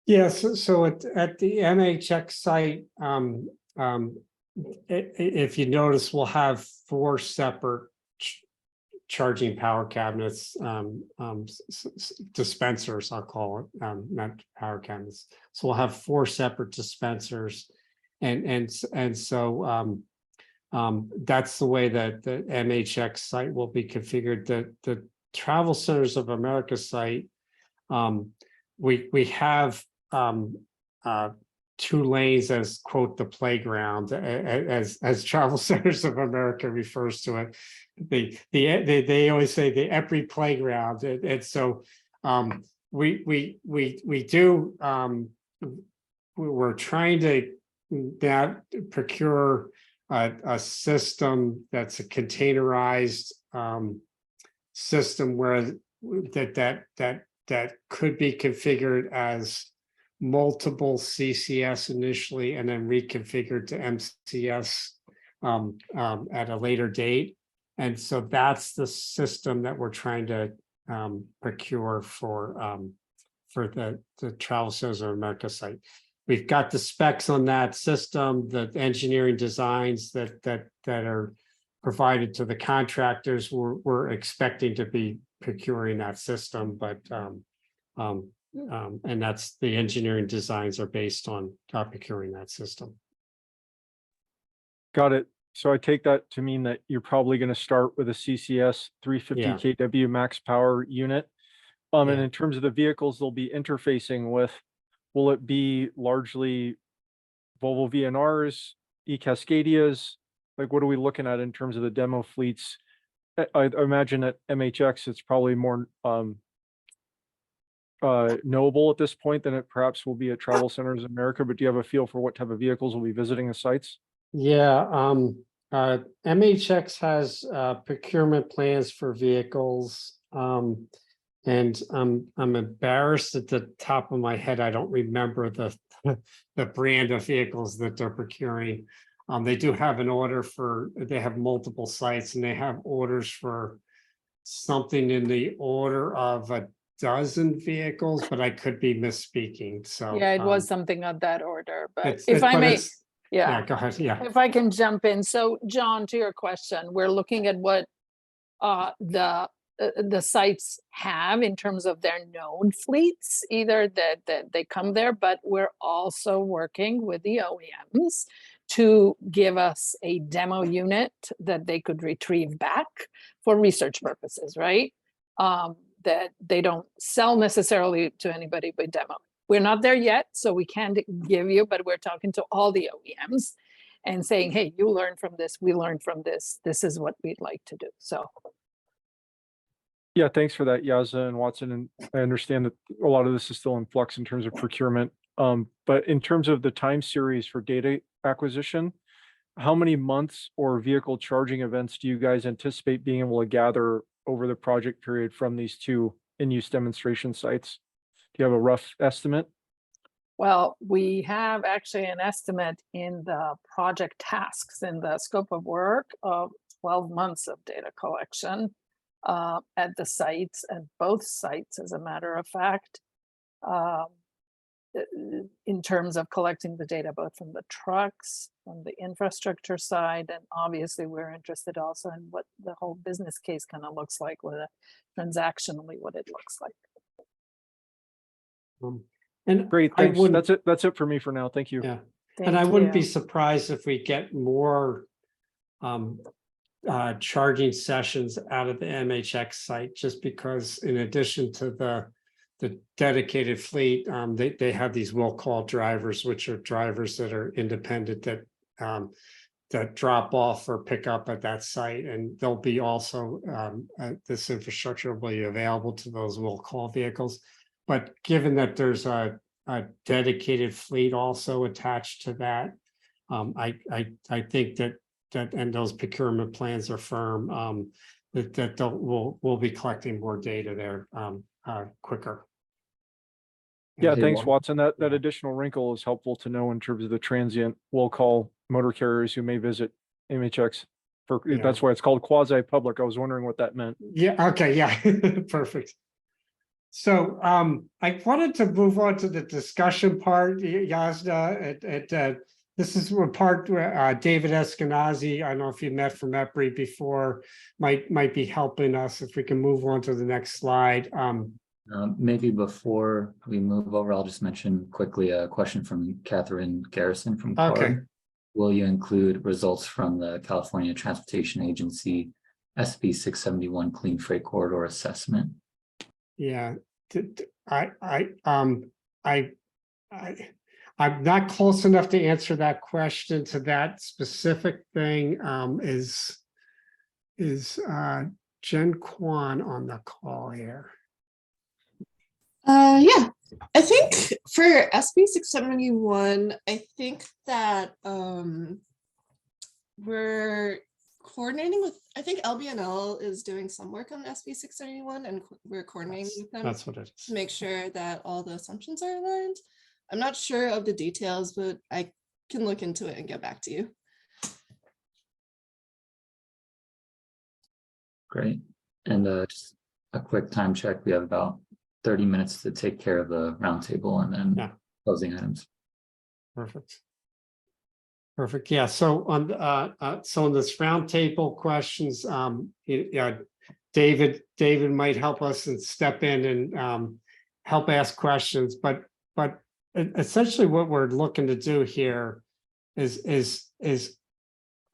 Yes, so at the MHX site, if you notice, we'll have 4 separate charging power cabinets, dispensers, I'll call it, not power cabinets. So we'll have 4 separate dispensers, and so that's the way that the MHX site will be configured. The Travel Centers of America site, we have 2 lanes as, quote, the playground, as Travel Centers of America refers to it. They always say the EPRI playground, and so we're trying to procure a system that's a containerized system where that could be configured as multiple CCS initially and then reconfigured to MCS at a later date. And so that's the system that we're trying to procure for the Travel Centers of America site. We've got the specs on that system, the engineering designs that are provided to the contractors. We're expecting to be procuring that system, but and that's the engineering designs are based on procuring that system. Got it. So I take that to mean that you're probably going to start with a CCS 350 kW max power unit. And in terms of the vehicles they'll be interfacing with, will it be largely Volvo VNRs, e-Cascadias? Like, what are we looking at in terms of the demo fleets? I imagine at MHX, it's probably more knowable at this point than it perhaps will be at Travel Centers of America, but do you have a feel for what type of vehicles will be visiting the sites? Yeah, MHX has procurement plans for vehicles, and I'm embarrassed at the top of my head. I don't remember the brand of vehicles that they're procuring. They do have an order for, they have multiple sites, and they have orders for something in the order of a dozen vehicles, but I could be misspeaking. So Yeah, it was something of that order, but if I may, yeah, go ahead. Yeah, if I can jump in. So John, to your question, we're looking at what the sites have in terms of their known fleets, either that they come there, but we're also working with the OEMs to give us a demo unit that they could retrieve back for research purposes, right? That they don't sell necessarily to anybody but demo. We're not there yet, so we can't give you, but we're talking to all the OEMs and saying, hey, you learned from this, we learned from this, this is what we'd like to do. So yeah, thanks for that, Yaza and Watson. And I understand that a lot of this is still in flux in terms of procurement. But in terms of the time series for data acquisition, how many months or vehicle charging events do you guys anticipate being able to gather over the project period from these 2 in-use demonstration sites? Do you have a rough estimate? well, we have actually an estimate in the project tasks in the scope of work of 12 months of data collection at the sites, at both sites, as a matter of fact, in terms of collecting the data, both from the trucks, from the infrastructure side, and obviously we're interested also in what the whole business case kind of looks like, with transactionally what it looks like. And great, thanks. That's it for me for now. Thank you. Yeah, and I wouldn't be surprised if we get more charging sessions out of the MHX site, just because in addition to the dedicated fleet, they have these will call drivers, which are drivers that are independent that drop off or pick up at that site, and they'll be also this infrastructure will be available to those will call vehicles. But given that there's a dedicated fleet also attached to that, I think that and those procurement plans are firm, that we'll be collecting more data there quicker. Yeah, thanks, Watson. That additional wrinkle is helpful to know in terms of the transient will call motor carriers who may visit MHX. That's why it's called quasi-public. I was wondering what that meant. Yeah. Okay. Yeah. Perfect. So I wanted to move on to the discussion part, Yasna, at This is a part where David Eskenazi, I don't know if you met from EPRI before, might be helping us. If we can move on to the next slide. Maybe before we move over, I'll just mention quickly a question from Catherine Garrison from CARB. Okay. Will you include results from the California Transportation Agency SB 671 Clean Freight Corridor Assessment? Yeah, I'm not close enough to answer that question to that specific thing. Is Jen Kwan on the call here? Yeah, I think for SB 671, I think that we're coordinating with, I think LBNL is doing some work on SB 671 and we're coordinating with them. That's what it is. To make sure that all the assumptions are aligned. I'm not sure of the details, but I can look into it and get back to you. Great. And just a quick time check. We have about 30 minutes to take care of the roundtable and then closing items. Perfect. Perfect. Yeah. So on this roundtable questions, David might help us and step in and help ask questions. But essentially, what we're looking to do here is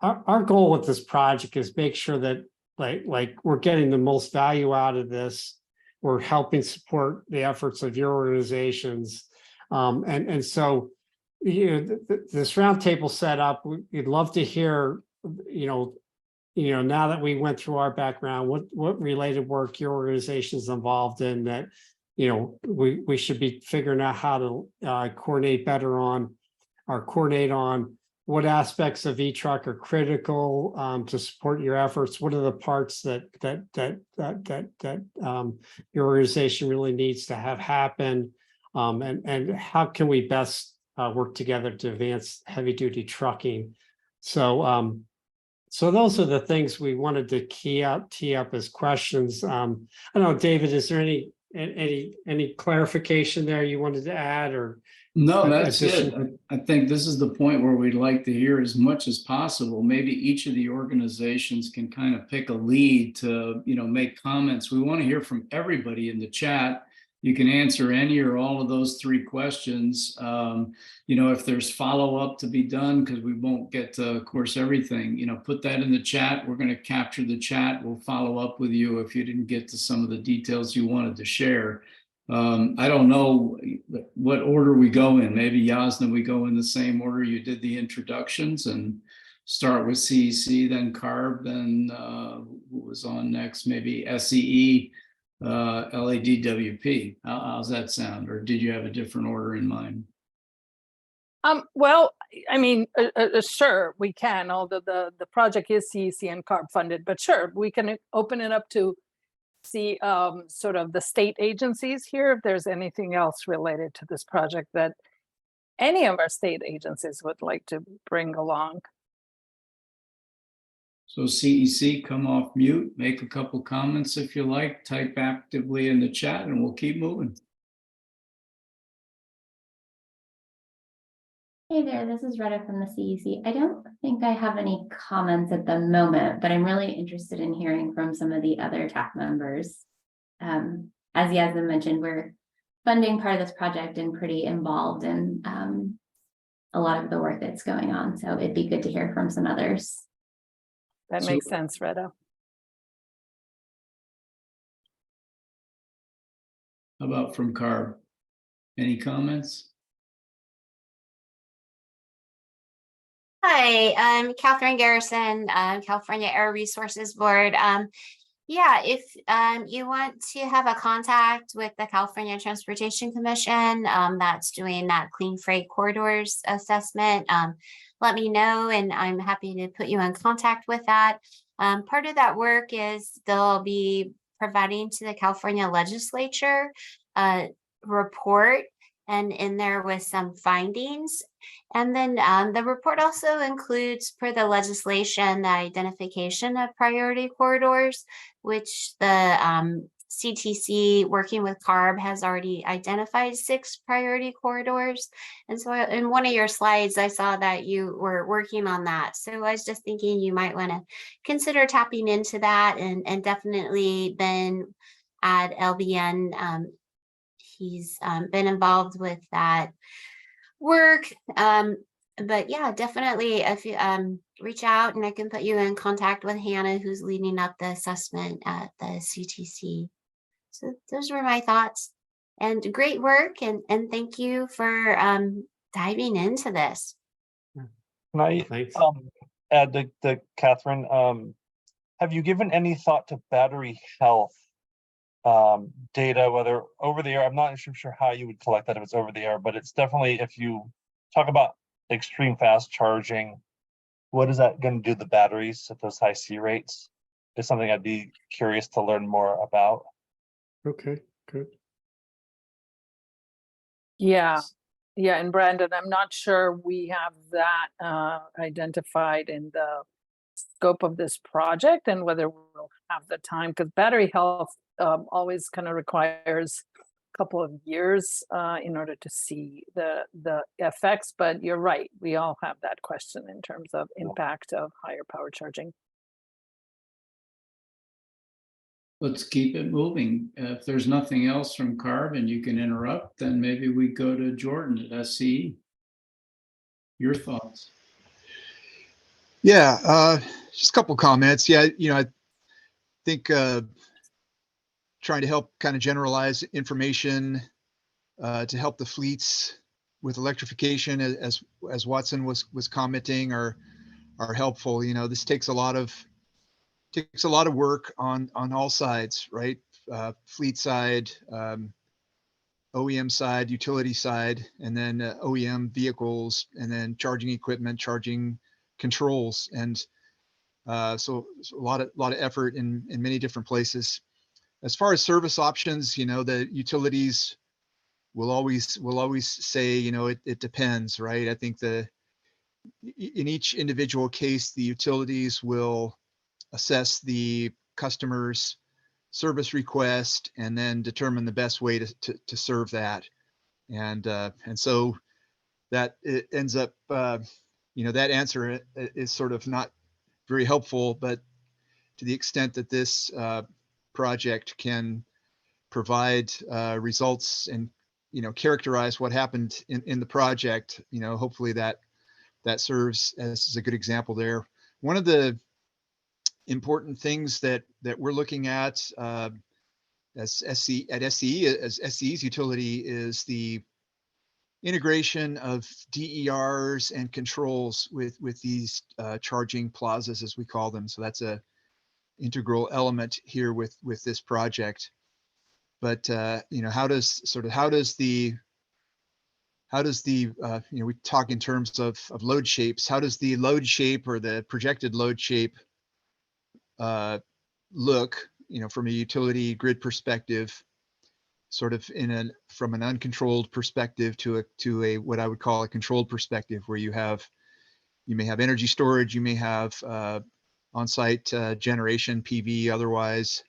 our goal with this project is make sure that like we're getting the most value out of this. We're helping support the efforts of your organizations, and so. This roundtable set up, we'd love to hear, now that we went through our background, what related work your organization is involved in that, we should be figuring out how to coordinate better on, or coordinate on what aspects of eTruck are critical to support your efforts. What are the parts that your organization really needs to have happen, and how can we best work together to advance heavy duty trucking. So those are the things we wanted to tee up as questions. I don't know, David, is there any clarification there you wanted to add or? No, that's it. I think this is the point where we'd like to hear as much as possible. Maybe each of the organizations can kind of pick a lead to, make comments. We want to hear from everybody in the chat. You can answer any or all of those three questions. If there's follow-up to be done, because we won't get to, of course, everything, put that in the chat. We're going to capture the chat. We'll follow up with you if you didn't get to some of the details you wanted to share. I don't know what order we go in. Maybe Yasna, we go in the same order you did the introductions and start with CEC, then CARB, then who was on next? Maybe SEE. LADWP. How's that sound? Or did you have a different order in mind? Well, I mean, sure, we can, although the project is CEC and CARB funded, but sure, we can open it up to see sort of the state agencies here, if there's anything else related to this project that any of our state agencies would like to bring along. So CEC, come off mute, make a couple comments if you like, type actively in the chat and we'll keep moving. Hey there, this is Retta from the CEC. I don't think I have any comments at the moment, but I'm really interested in hearing from some of the other TAC members. As Yasna mentioned, we're funding part of this project and pretty involved in a lot of the work that's going on. So it'd be good to hear from some others. That makes sense, Retta. How about from CARB? Any comments? Hi, I'm Catherine Garrison, California Air Resources Board. Yeah, if you want to have a contact with the California Transportation Commission that's doing that Clean Freight Corridors assessment, let me know and I'm happy to put you in contact with that. Part of that work is they'll be providing to the California legislature a report and in there with some findings. And then the report also includes, per the legislation, the identification of priority corridors, which the CTC working with CARB has already identified 6 priority corridors. And so in one of your slides, I saw that you were working on that. So I was just thinking you might want to consider tapping into that, and definitely Ben at LBN. He's been involved with that work. But yeah, definitely if you reach out, and I can put you in contact with Hannah, who's leading up the assessment at the CTC. So those were my thoughts, and great work, and thank you for diving into this. Can I add to Catherine? Have you given any thought to battery health data, whether over the air? I'm not sure how you would collect that if it's over the air, but it's definitely, if you talk about extreme fast charging, what is that going to do to the batteries at those high C rates? Is something I'd be curious to learn more about. Okay, good. Yeah. Yeah, and Brandon, I'm not sure we have that identified in the scope of this project, and whether we'll have the time, because battery health always kind of requires a couple of years in order to see the effects. But you're right, we all have that question in terms of impact of higher power charging. Let's keep it moving. If there's nothing else from CARB and you can interrupt, then maybe we go to Jordan at SCE. Your thoughts? Yeah, just a couple comments. Yeah, I think trying to help kind of generalize information to help the fleets with electrification, as Watson was commenting, are helpful. This takes a lot of work on all sides, right? Fleet side, OEM side, utility side, and then OEM vehicles, and then charging equipment, charging controls, and so a lot of effort in many different places. As far as service options, the utilities will always say, it depends, right? I think in each individual case, the utilities will assess the customer's service request and then determine the best way to serve that. And so that it ends up, that answer is sort of not very helpful, but to the extent that this project can provide results and, characterize what happened in the project, hopefully that serves as a good example there. One of the important things that we're looking at as SCE's utility is the integration of DERs and controls with these charging plazas, as we call them. So that's a integral element here with this project. But how does the we talk in terms of load shapes. How does the load shape or the projected load shape look, from a utility grid perspective, sort of from an uncontrolled perspective to a what I would call a controlled perspective, where you may have energy storage, you may have on-site generation, PV otherwise,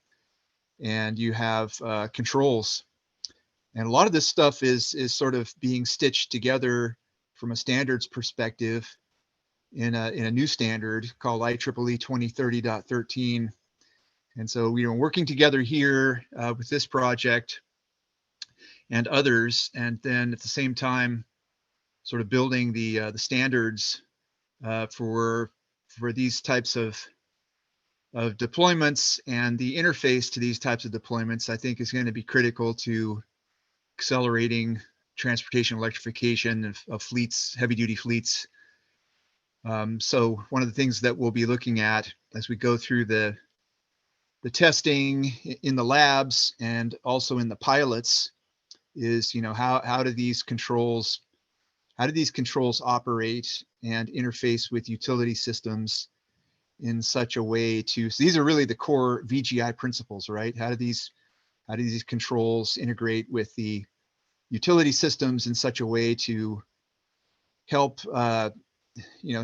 and you have controls. And a lot of this stuff is sort of being stitched together from a standards perspective in a new standard called IEEE 2030.13. And so we are working together here with this project and others, and then at the same time, sort of building the standards for these types of deployments, and the interface to these types of deployments, I think, is going to be critical to accelerating transportation electrification of fleets, heavy duty fleets. So one of the things that we'll be looking at as we go through the testing in the labs and also in the pilots is, how do these controls operate and interface with utility systems in such a way so these are really the core VGI principles, right? How do these controls integrate with the utility systems in such a way to help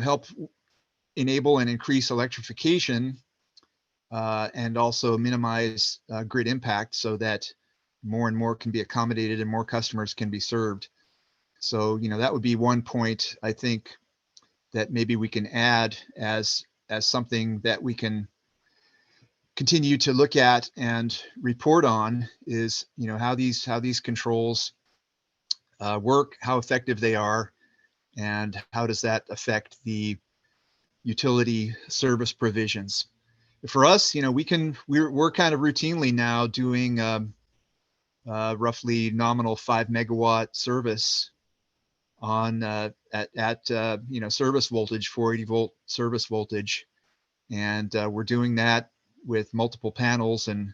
help enable and increase electrification and also minimize grid impact so that more and more can be accommodated and more customers can be served. So, that would be one point I think that maybe we can add as something that we can continue to look at and report on is, how these controls work, how effective they are, and how does that affect the utility service provisions. For us, we're kind of routinely now doing roughly nominal 5 megawatt service on at service voltage, 480 volt service voltage, and we're doing that with multiple panels and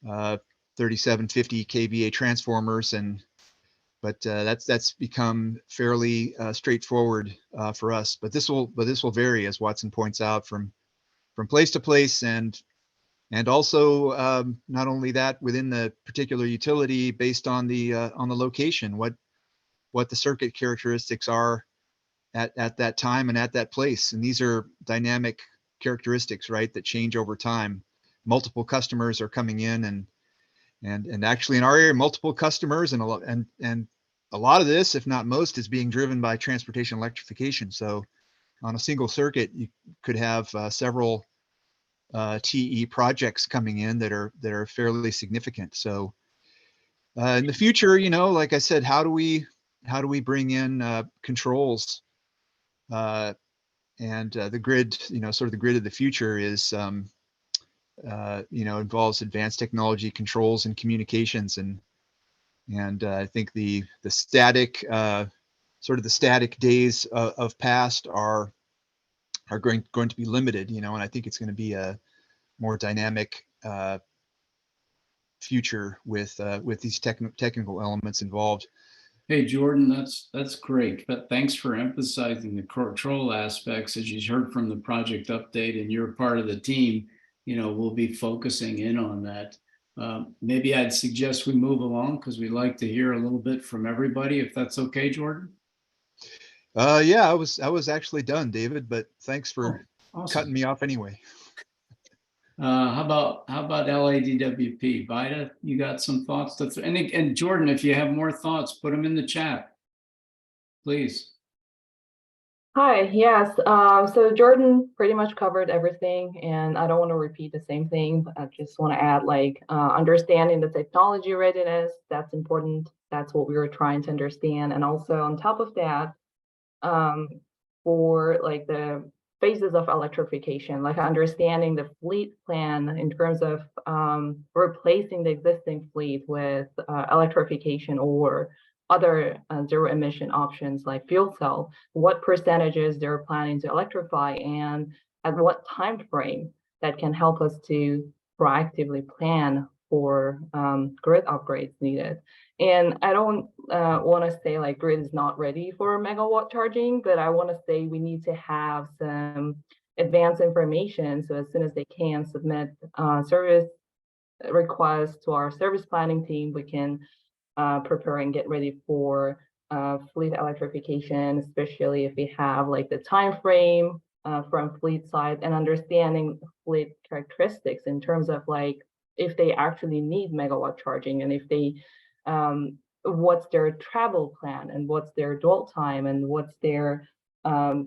3750 kVA transformers, but that's become fairly straightforward for us. But this will vary, as Watson points out, from place to place, and also not only that, within the particular utility, based on the location, what the circuit characteristics are at that time and at that place. And these are dynamic characteristics, right, that change over time. Multiple customers are coming in, and actually in our area, multiple customers, and a lot of this, if not most, is being driven by transportation electrification. So on a single circuit, you could have several TE projects coming in that are fairly significant. So in the future, like I said, how do we bring in controls, and the grid, sort of the grid of the future is involves advanced technology controls and communications, and I think the static sort of the static days of past are going to be limited, and I think it's going to be a more dynamic future with these technical elements involved. Hey, Jordan, that's great, but thanks for emphasizing the control aspects. As you heard from the project update, and you're part of the team, we'll be focusing in on that. Maybe I'd suggest we move along, because we'd like to hear a little bit from everybody, if that's okay, Jordan. Yeah, I was actually done, David, but thanks for Awesome. cutting me off anyway. How about LADWP? Vida, you got some thoughts? And Jordan, if you have more thoughts, put them in the chat, please. Hi, yes. So Jordan pretty much covered everything, and I don't want to repeat the same thing. I just want to add, understanding the technology readiness, that's important. That's what we were trying to understand. And also on top of that, for the phases of electrification, understanding the fleet plan in terms of replacing the existing fleet with electrification or other zero emission options like fuel cell, what percentages they're planning to electrify, and at what time frame that can help us to proactively plan for grid upgrades needed. And I don't want to say grid is not ready for megawatt charging, but I want to say we need to have some advanced information, so as soon as they can submit service requests to our service planning team, we can prepare and get ready for fleet electrification, especially if we have the time frame from fleet side, and understanding fleet characteristics in terms of if they actually need megawatt charging, and if they what's their travel plan, and what's their dwell time, and what's their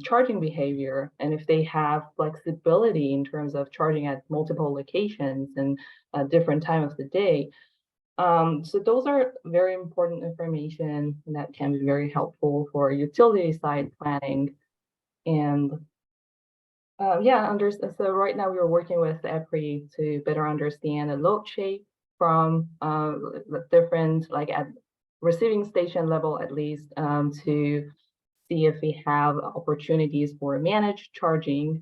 charging behavior, and if they have flexibility in terms of charging at multiple locations and a different time of the day. So those are very important information that can be very helpful for utility side planning. And so right now we're working with EPRI to better understand the load shape from the different, at receiving station level at least, to see if we have opportunities for managed charging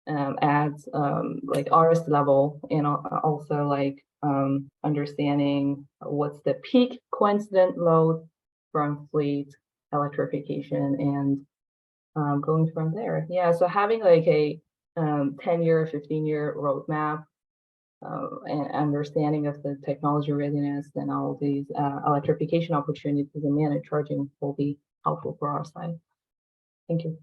at RS level, and also understanding what's the peak coincident load from fleet electrification, and going from there. Yeah, so having a 10-year, 15-year roadmap, and understanding of the technology readiness and all these electrification opportunities and managed charging will be helpful for our side. Thank you.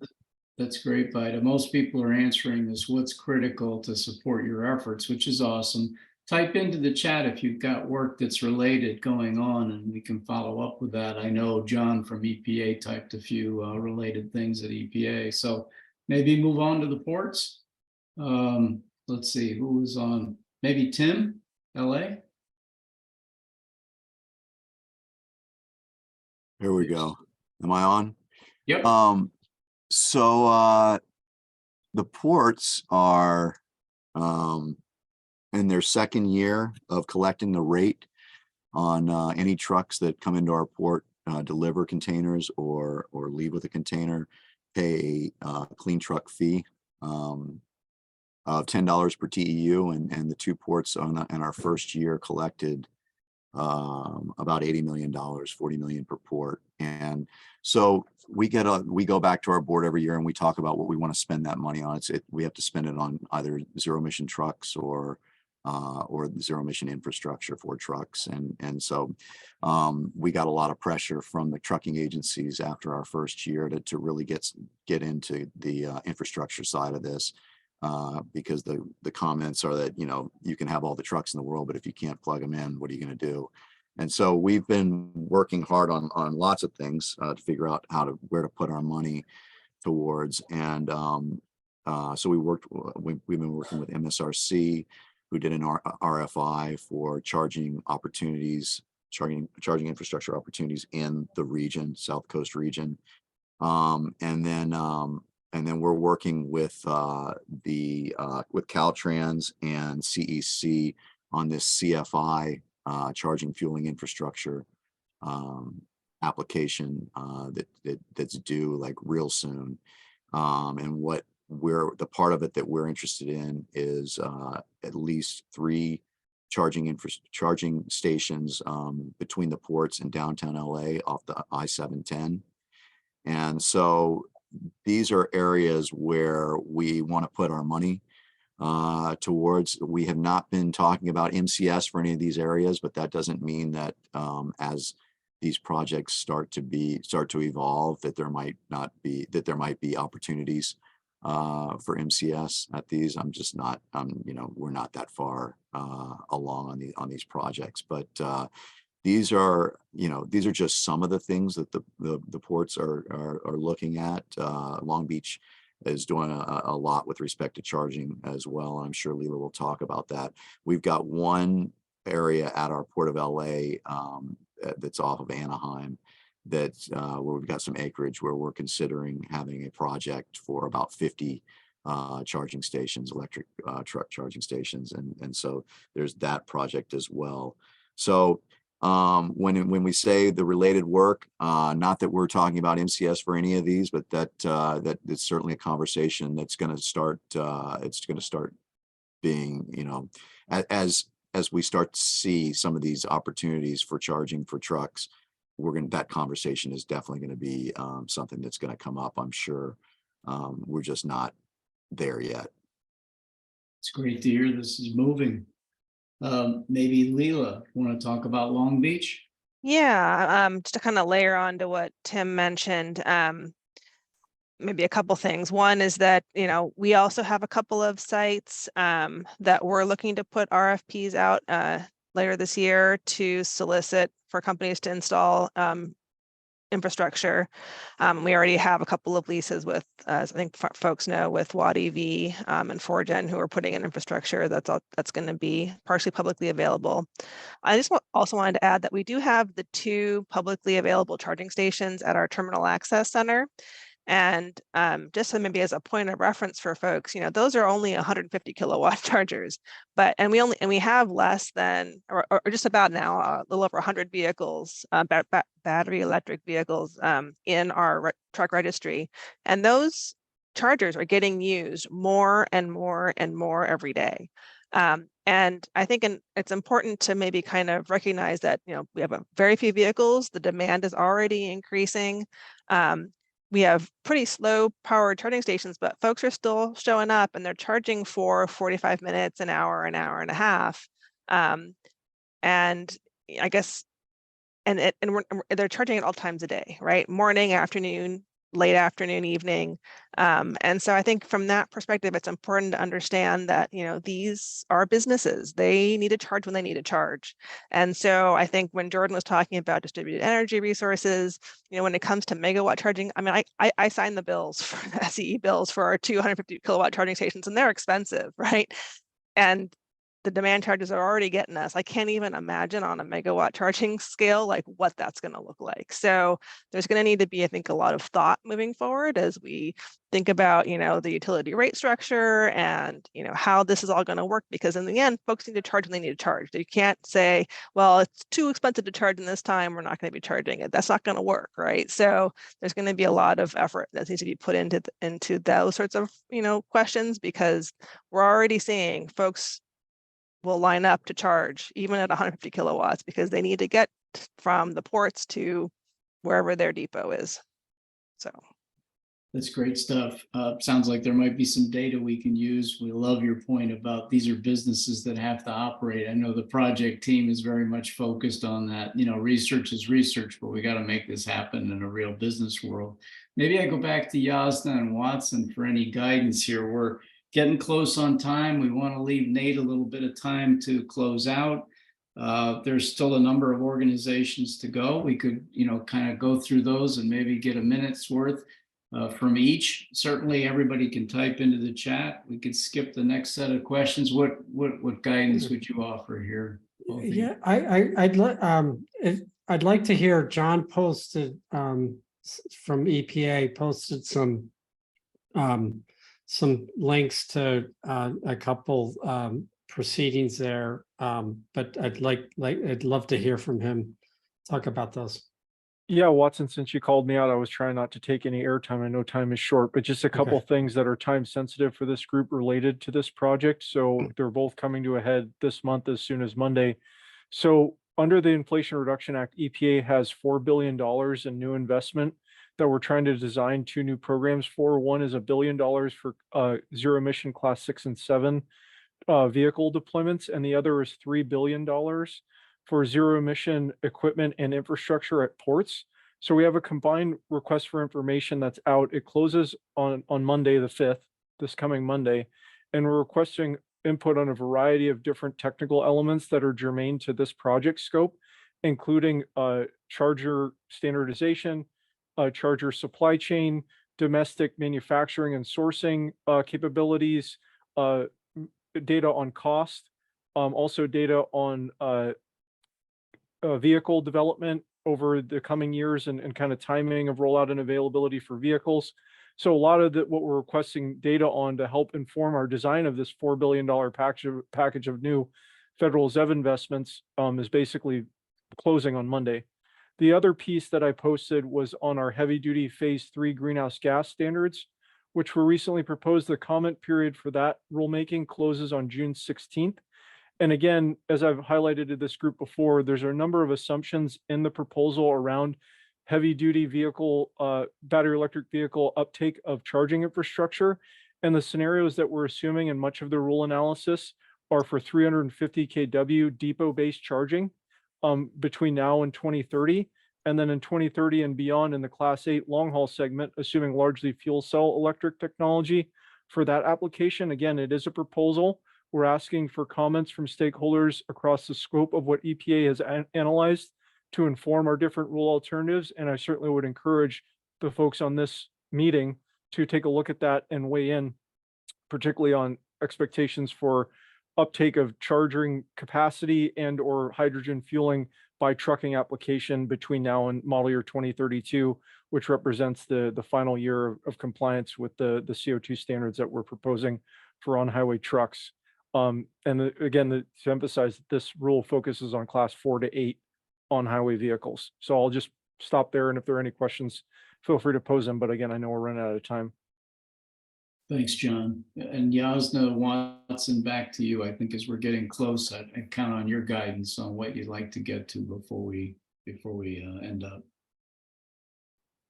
That's great, Vida. Most people are answering this, what's critical to support your efforts, which is awesome. Type into the chat if you've got work that's related going on, and we can follow up with that. I know John from EPA typed a few related things at EPA. So maybe move on to the ports. Let's see who was on. Maybe Tim, LA. Here we go. Am I on? Yep. So the ports are in their second year of collecting the rate on any trucks that come into our port, deliver containers or leave with a container, pay a clean truck fee of $10 per TEU, and the two ports in our first year collected about $80 million, $40 million per port. And so we go back to our board every year and we talk about what we want to spend that money on. We have to spend it on either zero emission trucks or zero emission infrastructure for trucks. And so we got a lot of pressure from the trucking agencies after our first year to really get into the infrastructure side of this. Because the comments are that, you know, you can have all the trucks in the world, but if you can't plug them in, what are you going to do? And so we've been working hard on lots of things to figure out where to put our money towards. And so we've been working with MSRC, who did an RFI for charging opportunities, charging infrastructure opportunities in the region, South Coast region. And then we're working with with Caltrans and CEC on this CFI charging fueling infrastructure application that's due like real soon. And the part of it that we're interested in is at least 3 charging stations between the ports in downtown LA off the I-710. And so these are areas where we want to put our money towards. We have not been talking about MCS for any of these areas, but that doesn't mean that as these projects start to evolve, that there might be opportunities for MCS at these. I'm just not, we're not that far along on these projects, but these are just some of the things that the ports are looking at. Long Beach is doing a lot with respect to charging as well. I'm sure Leela will talk about that. We've got one area at our Port of LA that's off of Anaheim that's where we've got some acreage where we're considering having a project for about 50 charging stations, electric truck charging stations. And so there's that project as well. So when we say the related work, not that we're talking about MCS for any of these, but that it's certainly a conversation that's going to start. It's going to start being, as we start to see some of these opportunities for charging for trucks, that conversation is definitely going to be something that's going to come up, I'm sure. We're just not there yet. It's great to hear this is moving. Maybe Leela, want to talk about Long Beach? Yeah, just to kind of layer on to what Tim mentioned, maybe a couple things. One is that, we also have a couple of sites that we're looking to put RFPs out later this year to solicit for companies to install infrastructure. We already have a couple of leases with, as I think folks know, with Watt EV and 4Gen, who are putting in infrastructure that's going to be partially publicly available. I just also wanted to add that we do have the 2 publicly available charging stations at our Terminal Access Center. And just so maybe as a point of reference for folks, those are only 150 kilowatt chargers, and we have less than, or just about now, a little over 100 vehicles, battery electric vehicles in our truck registry. And those chargers are getting used more and more and more every day. And I think it's important to maybe kind of recognize that, we have very few vehicles, the demand is already increasing. We have pretty slow power charging stations, but folks are still showing up and they're charging for 45 minutes, an hour and a half. And I guess, they're charging at all times of day, right? Morning, afternoon, late afternoon, evening. And so I think from that perspective, it's important to understand that, you know, these are businesses. They need to charge when they need to charge. And so I think when Jordan was talking about distributed energy resources, you know, when it comes to megawatt charging, I mean, I signed the bills for the SCE bills for our 250 kilowatt charging stations, and they're expensive, right? And the demand charges are already getting us. I can't even imagine on a megawatt charging scale, like what that's going to look like. So there's going to need to be, I think, a lot of thought moving forward as we think about, you know, the utility rate structure and, you know, how this is all going to work, because in the end, folks need to charge when they need to charge. You can't say, well, it's too expensive to charge in this time, we're not going to be charging it. That's not going to work, right? So there's going to be a lot of effort that needs to be put into those sorts of, you know, questions, because we're already seeing folks will line up to charge even at 150 kilowatts because they need to get from the ports to wherever their depot is. So That's great stuff. Sounds like there might be some data we can use. We love your point about these are businesses that have to operate. I know the project team is very much focused on that. You know, research is research, but we got to make this happen in a real business world. Maybe I go back to Yasna and Watson for any guidance here. We're getting close on time. We want to leave Nate a little bit of time to close out. There's still a number of organizations to go. We could, you know, kind of go through those and maybe get a minute's worth from each. Certainly everybody can type into the chat. We could skip the next set of questions. What guidance would you offer here? Yeah, I'd like to hear. John posted from EPA posted some links to a couple proceedings there, but I'd love to hear from him talk about those. Yeah, Watson, since you called me out, I was trying not to take any airtime. I know time is short, but just a couple things that are time sensitive for this group related to this project. So they're both coming to a head this month as soon as Monday. So under the Inflation Reduction Act, EPA has $4 billion in new investment that we're trying to design 2 new programs for. One is $1 billion for zero emission class 6 and 7 vehicle deployments, and the other is $3 billion for zero emission equipment and infrastructure at ports. So we have a combined request for information that's out. It closes on Monday, the 5th, this coming Monday, and we're requesting input on a variety of different technical elements that are germane to this project scope, including charger standardization, charger supply chain, domestic manufacturing and sourcing capabilities, data on cost, also data on vehicle development over the coming years and kind of timing of rollout and availability for vehicles. So a lot of what we're requesting data on to help inform our design of this $4 billion package of new federal ZEV investments is basically closing on Monday. The other piece that I posted was on our heavy duty phase 3 greenhouse gas standards, which were recently proposed. The comment period for that rulemaking closes on June 16th. And again, as I've highlighted to this group before, there's a number of assumptions in the proposal around heavy duty vehicle, battery electric vehicle uptake of charging infrastructure. And the scenarios that we're assuming in much of the rule analysis are for 350 kW depot-based charging between now and 2030. And then in 2030 and beyond in the class 8 long haul segment, assuming largely fuel cell electric technology for that application. Again, it is a proposal. We're asking for comments from stakeholders across the scope of what EPA has analyzed to inform our different rule alternatives. And I certainly would encourage the folks on this meeting to take a look at that and weigh in, particularly on expectations for uptake of charging capacity and or hydrogen fueling by trucking application between now and model year 2032, which represents the final year of compliance with the CO2 standards that we're proposing for on-highway trucks. Again, to emphasize, this rule focuses on class 4 to 8 on-highway vehicles. So I'll just stop there, and if there are any questions, feel free to pose them. But again, I know we're running out of time. Thanks, John. And Yasna, Watson, back to you. I think as we're getting close, I count on your guidance on what you'd like to get to before we end up.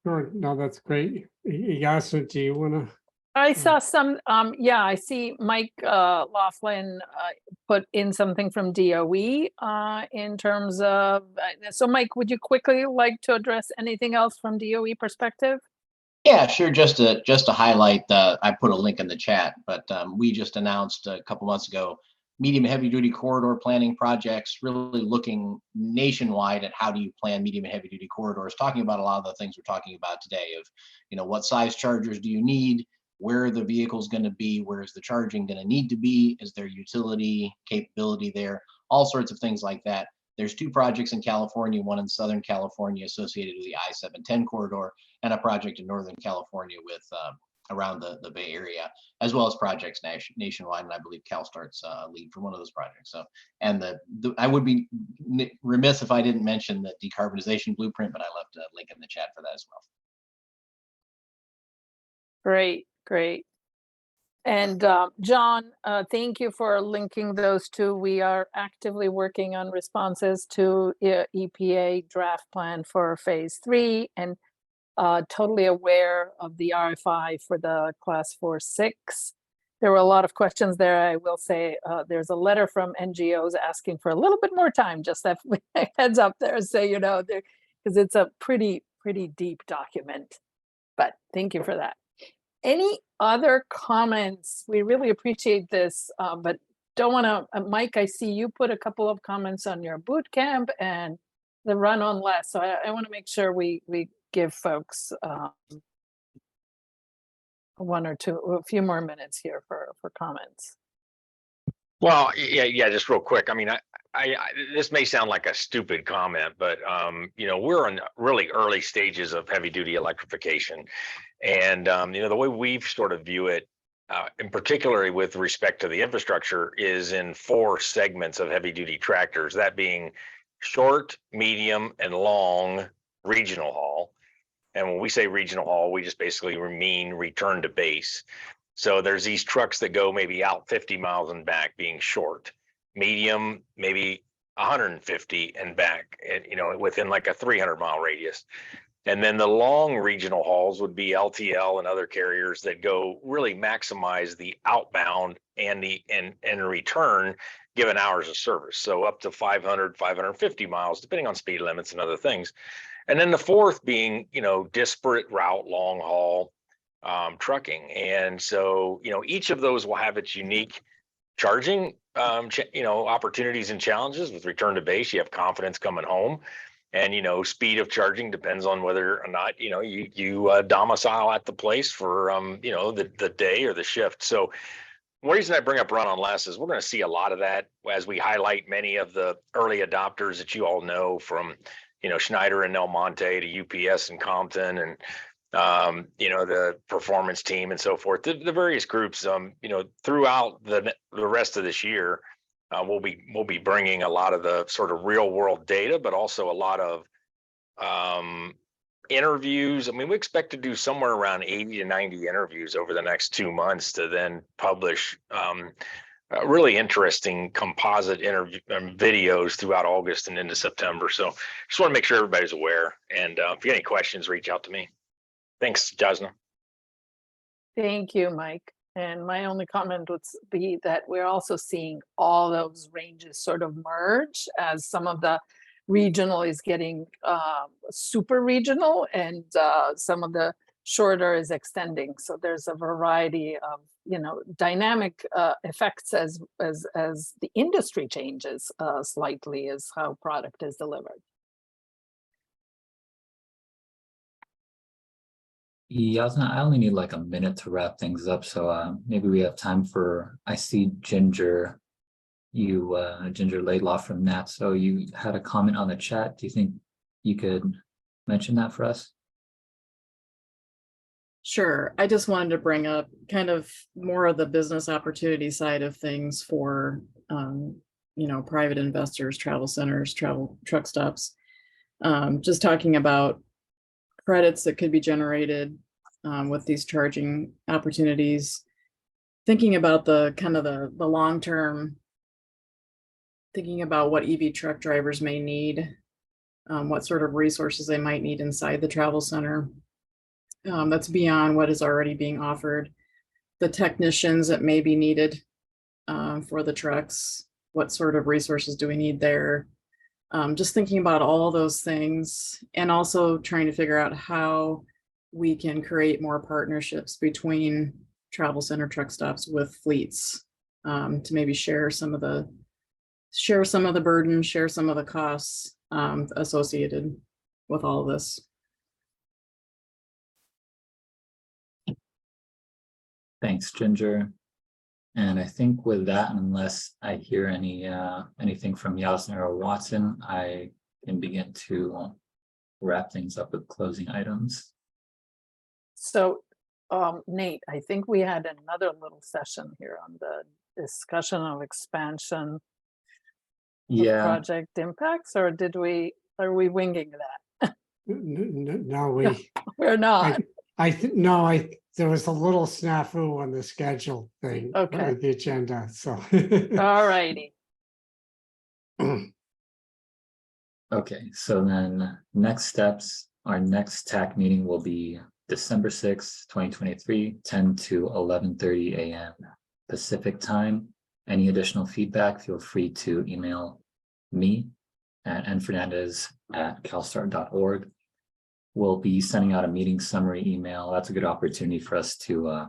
Sure. No, that's great. Yasna, do you want to? I saw some, I see Mike Laughlin put in something from DOE in terms of, so Mike, would you quickly like to address anything else from DOE perspective? Yeah, sure. Just to highlight, I put a link in the chat, but we just announced a couple months ago medium and heavy duty corridor planning projects, really looking nationwide at how do you plan medium and heavy duty corridors, talking about a lot of the things we're talking about today of, what size chargers do you need? Where are the vehicles going to be? Where is the charging going to need to be? Is there utility capability there? All sorts of things like that. There's 2 projects in California, one in Southern California associated with the I-710 corridor, and a project in Northern California with around the Bay Area, as well as projects nationwide. And I believe CalStart's lead for one of those projects. So, and I would be remiss if I didn't mention the decarbonization blueprint, but I left a link in the chat for that as well. Great, great. And John, thank you for linking those 2. We are actively working on responses to EPA draft plan for phase 3 and totally aware of the RFI for the class 4-6. There were a lot of questions there. I will say there's a letter from NGOs asking for a little bit more time, just that heads up there, so because it's a pretty deep document. But thank you for that. Any other comments? We really appreciate this, but don't want to, Mike, I see you put a couple of comments on your boot camp and the run on less. So I want to make sure we give folks a few more minutes here for comments. Well, yeah, just real quick. I mean, I this may sound like a stupid comment, but we're in really early stages of heavy duty electrification. And the way we've sort of view it, in particularly with respect to the infrastructure, is in 4 segments of heavy duty tractors, that being short, medium, and long regional haul. And when we say regional haul, we just basically mean return to base. So there's these trucks that go maybe out 50 miles and back, being short, medium, maybe 150 and back, and within like a 300-mile radius. And then the long regional hauls would be LTL and other carriers that go really maximize the outbound and return given hours of service. So up to 500, 550 miles, depending on speed limits and other things. And then the 4th being, disparate route, long haul trucking. And so, each of those will have its unique charging, opportunities and challenges. With return to base, you have confidence coming home. And, speed of charging depends on whether or not, you domicile at the place for, the day or the shift. So one reason I bring up run on less is we're going to see a lot of that as we highlight many of the early adopters that you all know, from, Schneider and Del Monte to UPS and Compton and, the performance team and so forth, the various groups, throughout the rest of this year. We'll be bringing a lot of the sort of real world data, but also a lot of interviews. I mean, we expect to do somewhere around 80 to 90 interviews over the next 2 months to then publish really interesting composite interview videos throughout August and into September. So just want to make sure everybody's aware. And if you have any questions, reach out to me. Thanks, Jasna. Thank you, Mike. And my only comment would be that we're also seeing all those ranges sort of merge as some of the regional is getting super regional and some of the shorter is extending. So there's a variety of, dynamic effects as the industry changes slightly as how product is delivered. Yasna, I only need like a minute to wrap things up, so maybe we have time for, I see Ginger, Ginger Laidlaw from NAT, so you had a comment on the chat. Do you think you could mention that for us? Sure. I just wanted to bring up kind of more of the business opportunity side of things for, private investors, travel centers, travel truck stops. Just talking about credits that could be generated with these charging opportunities, thinking about the kind of the long term, thinking about what EV truck drivers may need, what sort of resources they might need inside the travel center. That's beyond what is already being offered. The technicians that may be needed for the trucks, what sort of resources do we need there? Just thinking about all those things, and also trying to figure out how we can create more partnerships between travel center truck stops with fleets, to maybe share some of the burden, share some of the costs associated with all of this. Thanks, Ginger. And I think with that, unless I hear anything from Yasna or Watson, I can begin to wrap things up with closing items. So, Nate, I think we had another little session here on the discussion of expansion of Yeah, project impacts, or are we winging that? No, We're not. there was a little snafu on the schedule thing. Okay. The agenda, so. All righty. okay, so then next steps, our next TAC meeting will be December 6th, 2023, 10 to 11:30 a.m. Pacific time. Any additional feedback, feel free to email me at nfernandez@calstart.org. We'll be sending out a meeting summary email. That's a good opportunity for us to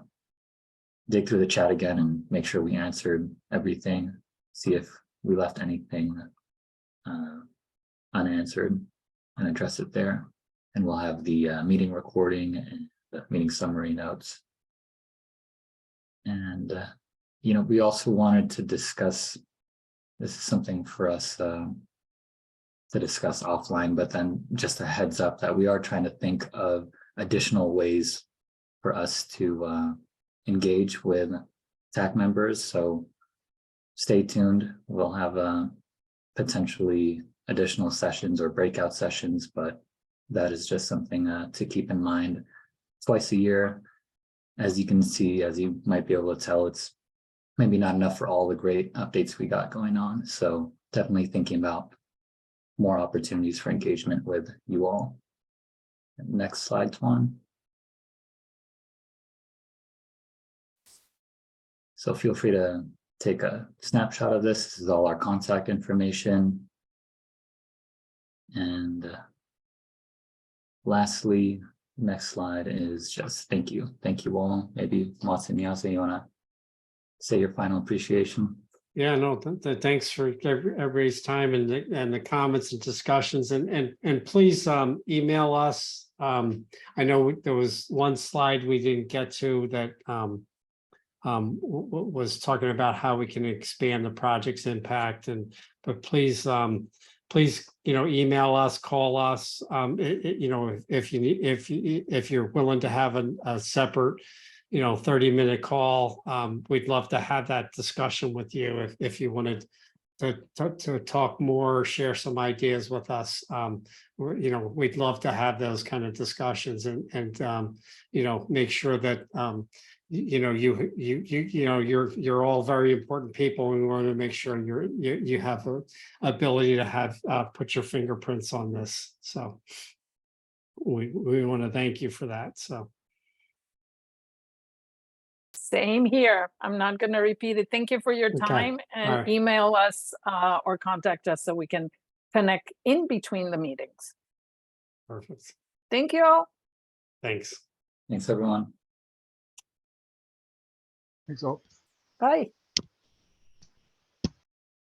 dig through the chat again and make sure we answered everything, see if we left anything unanswered and address it there. And we'll have the meeting recording and the meeting summary notes. And, we also wanted to discuss, this is something for us to discuss offline, but then just a heads up that we are trying to think of additional ways for us to engage with TAC members. So stay tuned. We'll have potentially additional sessions or breakout sessions, but that is just something to keep in mind. Twice a year, as you can see, as you might be able to tell, it's maybe not enough for all the great updates we got going on. So definitely thinking about more opportunities for engagement with you all. Next slide, Tuan. So feel free to take a snapshot of this. This is all our contact information. And lastly, next slide is just thank you. Thank you all. Maybe Watson, Yasa, you want to say your final appreciation? Yeah, no, thanks for everybody's time and the comments and discussions, and please email us. I know there was one slide we didn't get to that was talking about how we can expand the project's impact, but please email us, call us, if you're willing to have a separate 30-minute call. We'd love to have that discussion with you if you wanted to talk more, share some ideas with us. We'd love to have those kind of discussions and make sure that you're all very important people, and we want to make sure you have the ability to have put your fingerprints on this. So we want to thank you for that. So. Same here. I'm not going to repeat it. Thank you for your time, and All right. email us or contact us so we can connect in between the meetings. Perfect. Thank you all. Thanks. Thanks, everyone. Thanks all. Bye.